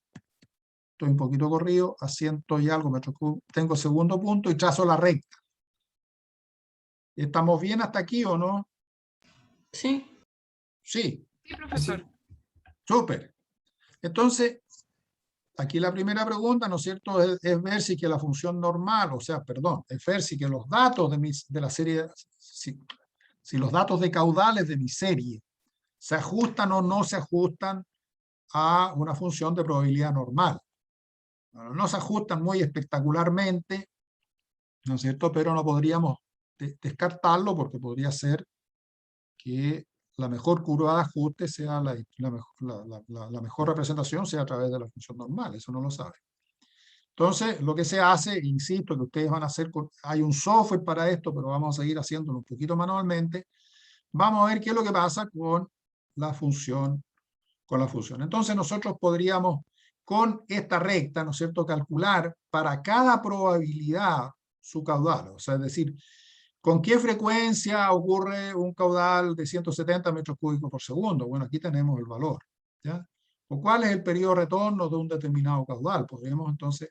estoy un poquito corrido, a 100 y algo metros cúbicos, tengo segundo punto y trazo la recta. ¿Estamos bien hasta aquí o no? Sí. Sí. Sí, profesor. Súper. Entonces, aquí la primera pregunta, ¿no es cierto?, es ver si que la función normal, o sea, perdón, es ver si que los datos de la serie, si los datos de caudales de mi serie se ajustan o no se ajustan a una función de probabilidad normal. Bueno, no se ajustan muy espectacularmente, ¿no es cierto?, pero no podríamos descartarlo, porque podría ser que la mejor curva de ajuste sea la mejor representación sea a través de la función normal, eso no lo sabe. Entonces, lo que se hace, insisto, que ustedes van a hacer, hay un software para esto, pero vamos a seguir haciéndolo un poquito manualmente. Vamos a ver qué es lo que pasa con la función. Entonces, nosotros podríamos con esta recta, ¿no es cierto?, calcular para cada probabilidad su caudal. O sea, es decir, ¿con qué frecuencia ocurre un caudal de 170 metros cúbicos por segundo? Bueno, aquí tenemos el valor, ¿ya? ¿O cuál es el periodo de retorno de un determinado caudal? Podríamos entonces,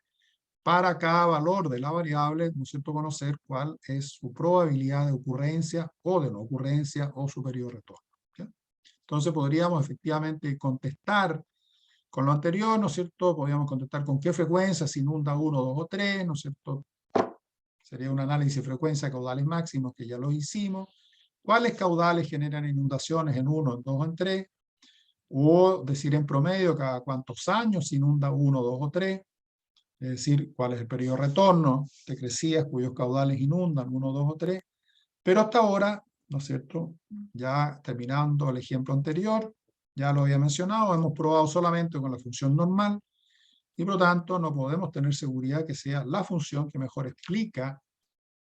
para cada valor de la variable, ¿no es cierto?, conocer cuál es su probabilidad de ocurrencia o de no ocurrencia o su periodo de retorno, ¿ya? Entonces podríamos efectivamente contestar con lo anterior, ¿no es cierto? Podríamos contestar con qué frecuencia se inunda 1, 2 o 3, ¿no es cierto? Sería un análisis de frecuencia de caudales máximos que ya lo hicimos. ¿Cuáles caudales generan inundaciones en 1, en 2 o en 3? O decir en promedio cada cuántos años se inunda 1, 2 o 3. Es decir, cuál es el periodo de retorno de crecidas cuyos caudales inundan 1, 2 o 3. Pero hasta ahora, ¿no es cierto? Ya terminando el ejemplo anterior, ya lo había mencionado, hemos probado solamente con la función normal y por lo tanto no podemos tener seguridad que sea la función que mejor explica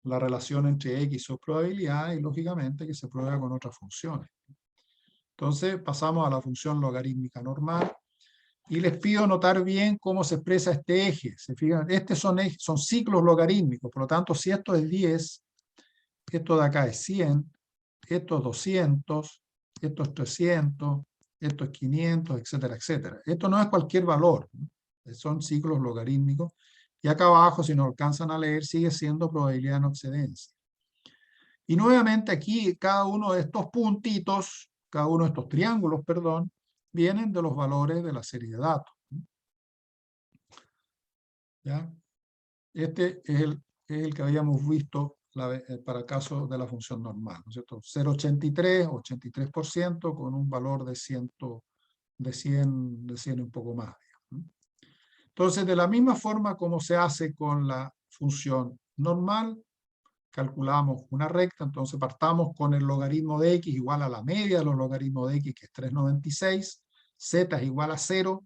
la relación entre X y sus probabilidades y lógicamente que se prueba con otras funciones. Entonces pasamos a la función logarítmica normal y les pido notar bien cómo se expresa este eje. ¿Se fijan? Estos son ciclos logarítmicos, por lo tanto si esto es 10, esto de acá es 100, esto es 200, esto es 300, esto es 500, etcétera, etcétera. Esto no es cualquier valor, ¿no? Son ciclos logarítmicos. Y acá abajo, si no alcanzan a leer, sigue siendo probabilidad de no excedencia. Y nuevamente aquí, cada uno de estos puntitos, cada uno de estos triángulos, perdón, vienen de los valores de la serie de datos. ¿Ya? Este es el que habíamos visto para el caso de la función normal, ¿no es cierto? 0,83, 83% con un valor de 100 y un poco más. Digamos. Entonces, de la misma forma como se hace con la función normal, calculamos una recta, entonces partamos con el logaritmo de x igual a la media de los logaritmos de x, que es 3,96, z es igual a 0,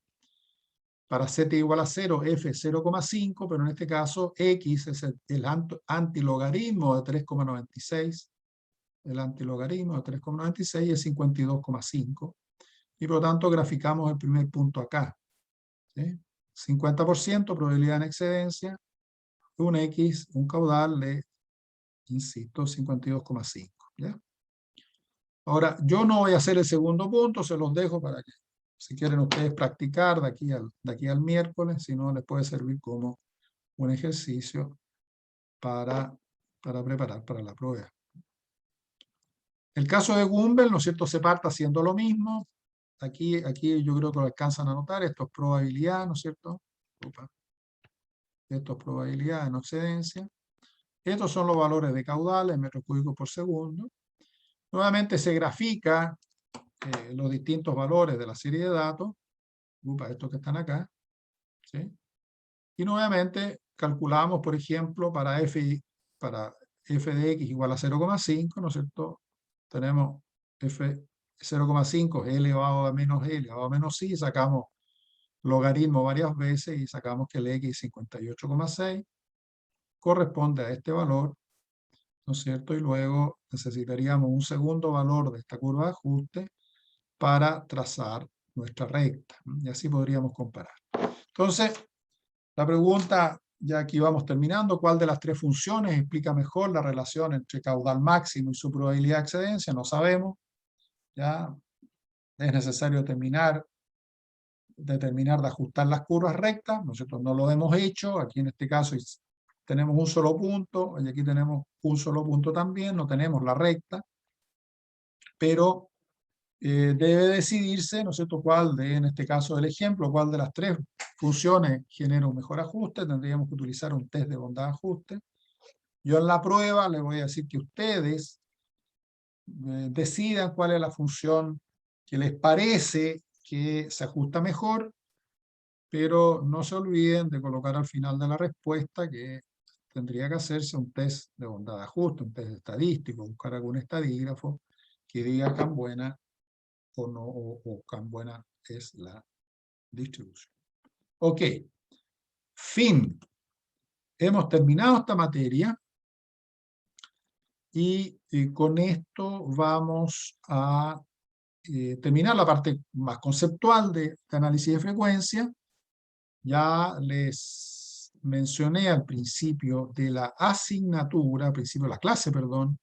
para z igual a 0, f es 0,5, pero en este caso x es el antilogaritmo de 3,96, el antilogaritmo de 3,96 es 52,5, y por lo tanto graficamos el primer punto acá. ¿Sí? 50% probabilidad en excedencia, un X, un caudal de, insisto, 52,5. ¿Ya? Ahora, yo no voy a hacer el segundo punto, se los dejo para que, si quieren ustedes practicar de aquí al miércoles, si no les puede servir como un ejercicio para preparar para la prueba. El caso de Gumbel, ¿no es cierto?, se parte haciendo lo mismo. Aquí yo creo que lo alcanzan a notar, esto es probabilidad, ¿no es cierto? Esto es probabilidad de no excedencia. Estos son los valores de caudales en metros cúbicos por segundo. Nuevamente se grafica los distintos valores de la serie de datos, estos que están acá, ¿sí? Y nuevamente calculamos, por ejemplo, para f de x igual a 0,5, ¿no es cierto? Tenemos f 0,5 es elevado a menos e elevado a menos i, sacamos logaritmo varias veces y sacamos que el x es 58,6, corresponde a este valor, ¿no es cierto? Y luego necesitaríamos un segundo valor de esta curva de ajuste para trazar nuestra recta, y así podríamos comparar. Entonces, la pregunta, ya aquí vamos terminando, ¿cuál de las tres funciones explica mejor la relación entre caudal máximo y su probabilidad de excedencia? No sabemos. Ya es necesario determinar de ajustar las curvas rectas. Nosotros no lo hemos hecho. Aquí en este caso tenemos un solo punto, y aquí tenemos un solo punto también, no tenemos la recta, pero debe decidirse, ¿no es cierto?, cuál de, en este caso del ejemplo, cuál de las tres funciones genera un mejor ajuste. Tendríamos que utilizar un test de bondad de ajuste. Yo en la prueba les voy a decir que ustedes decidan cuál es la función que les parece que se ajusta mejor, pero no se olviden de colocar al final de la respuesta que tendría que hacerse un test de bondad de ajuste, un test estadístico, buscar algún estadígrafo que diga cuán buena o no, o cuán buena es la distribución. Ok, fin. Hemos terminado esta materia y con esto vamos a terminar la parte más conceptual de análisis de frecuencia Ya les mencioné al principio de la asignatura, al principio de la clase, perdón,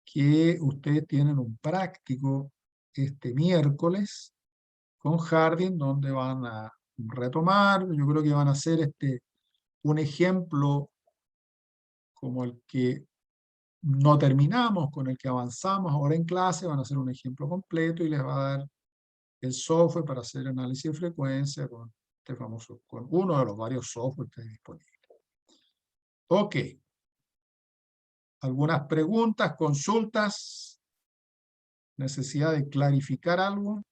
que ustedes tienen un práctico este miércoles con Harding, donde van a retomar, yo creo que van a hacer un ejemplo como el que no terminamos, con el que avanzamos ahora en clase, van a hacer un ejemplo completo y les va a dar el software para hacer análisis de frecuencia con este famoso, con uno de los varios software que hay disponibles. Ok. ¿Algunas preguntas, consultas? ¿Necesidad de clarificar algo?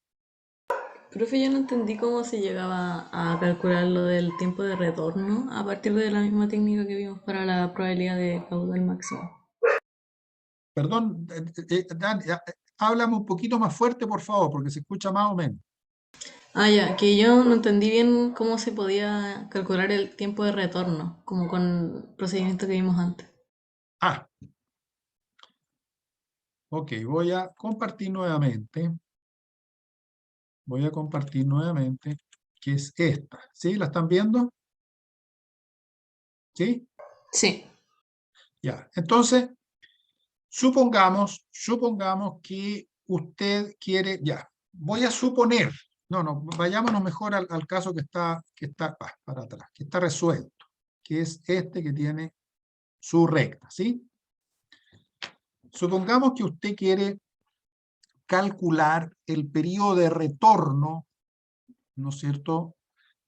Profe, yo no entendí cómo se llegaba a calcular lo del tiempo de retorno a partir de la misma técnica que vimos para la probabilidad de caudal máximo. Perdón, Dan, háblame un poquito más fuerte, por favor, porque se escucha más o menos. Ah, ya, que yo no entendí bien cómo se podía calcular el tiempo de retorno, como con el procedimiento que vimos antes. Ah. Ok, voy a compartir nuevamente. Voy a compartir nuevamente, que es esta. ¿Sí? ¿La están viendo? ¿Sí? Sí. Ya. Entonces, supongamos que usted quiere, ya, voy a suponer, no, vayámonos mejor al caso que está para atrás, que está resuelto, que es este que tiene su recta, ¿sí? Supongamos que usted quiere calcular el periodo de retorno, ¿no es cierto?,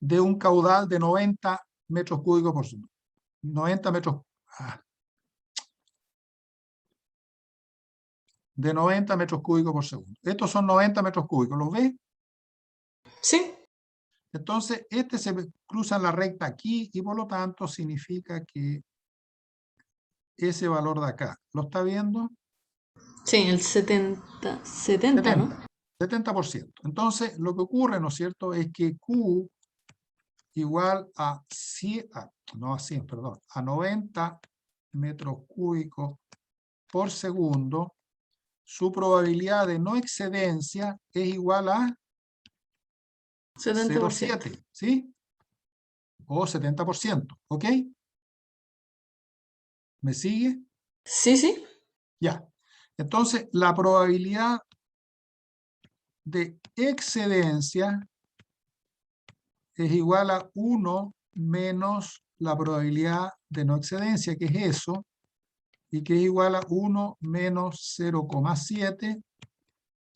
de un caudal de 90 metros cúbicos por segundo. 90 metros, de 90 metros cúbicos por segundo. Estos son 90 metros cúbicos, ¿los ve? Sí. Entonces, se cruza en la recta aquí y por lo tanto significa que ese valor de acá, ¿lo está viendo? Sí, el 70, ¿no? 70%. Entonces, lo que ocurre, ¿no es cierto?, es que Q igual a 100, no a 100, perdón, a 90 metros cúbicos por segundo, su probabilidad de no excedencia es igual a 70%. 0,7, ¿sí? O 70%, ¿ok? ¿Me sigue? Sí, sí. Ya. Entonces, la probabilidad de excedencia es igual a 1 menos la probabilidad de no excedencia, que es eso, y que es igual a 1 menos 0,7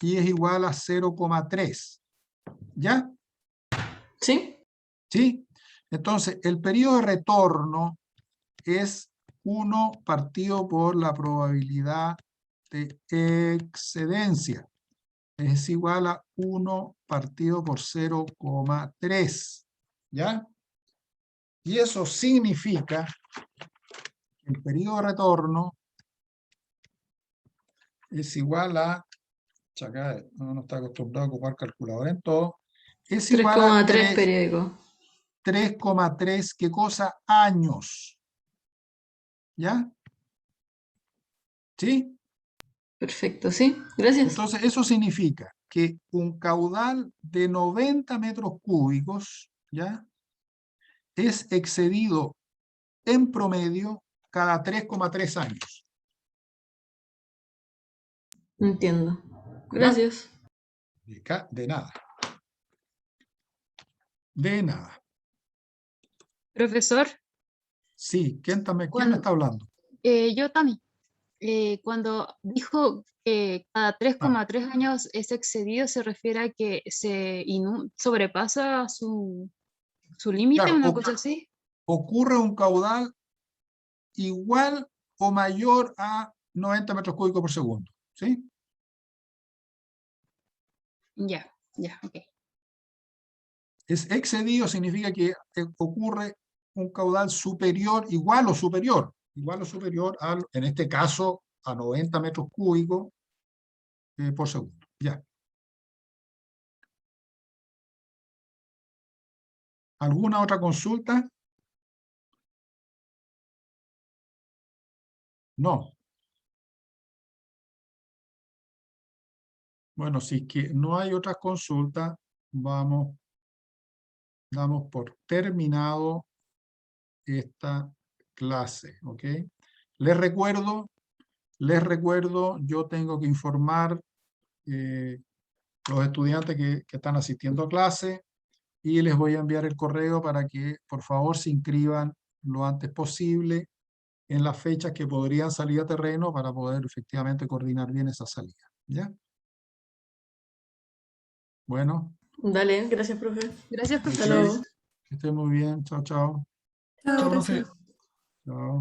y es igual a 0,3. ¿Ya? Sí. ¿Sí? Entonces, el periodo de retorno es 1 partido por la probabilidad de excedencia. Es igual a 1 partido por 0,3. ¿Ya? Y eso significa que el periodo de retorno es igual a, acá no está acostumbrado a ocupar calculadora en todo, es igual a 3,3 periódico. 3,3, ¿qué cosa? Años. ¿Ya? ¿Sí? Perfecto, sí. Gracias. Entonces, eso significa que un caudal de 90 metros cúbicos, ¿ya?, es excedido en promedio cada 3,3 años. Entiendo. ¿Ya? Gracias. De nada. De nada. Profesor, Sí, ¿quién me cuando, está hablando? yo también, cuando dijo que cada 3,3 años es excedido, ¿se refiere a que sobrepasa su límite, Claro, una cosa así? ocurre un caudal igual o mayor a 90 metros cúbicos por segundo. ¿Sí? Ya, ok. Es excedido significa que ocurre un caudal superior, igual o superior al, en este caso, a 90 metros cúbicos por segundo. Ya. ¿Alguna otra consulta? No. Bueno, si es que no hay otras consultas, vamos damos por terminado esta clase, ¿ok? Les recuerdo, yo tengo que informar los estudiantes que están asistiendo a clase y les voy a enviar el correo para que por favor se inscriban lo antes posible en las fechas que podrían salir a terreno para poder efectivamente coordinar bien esa salida. ¿Ya? Bueno. Dale, gracias, profe. Gracias, Hasta profesor. luego. Que estén muy bien. Chao, chao. Chao, profe. gracias. Chao.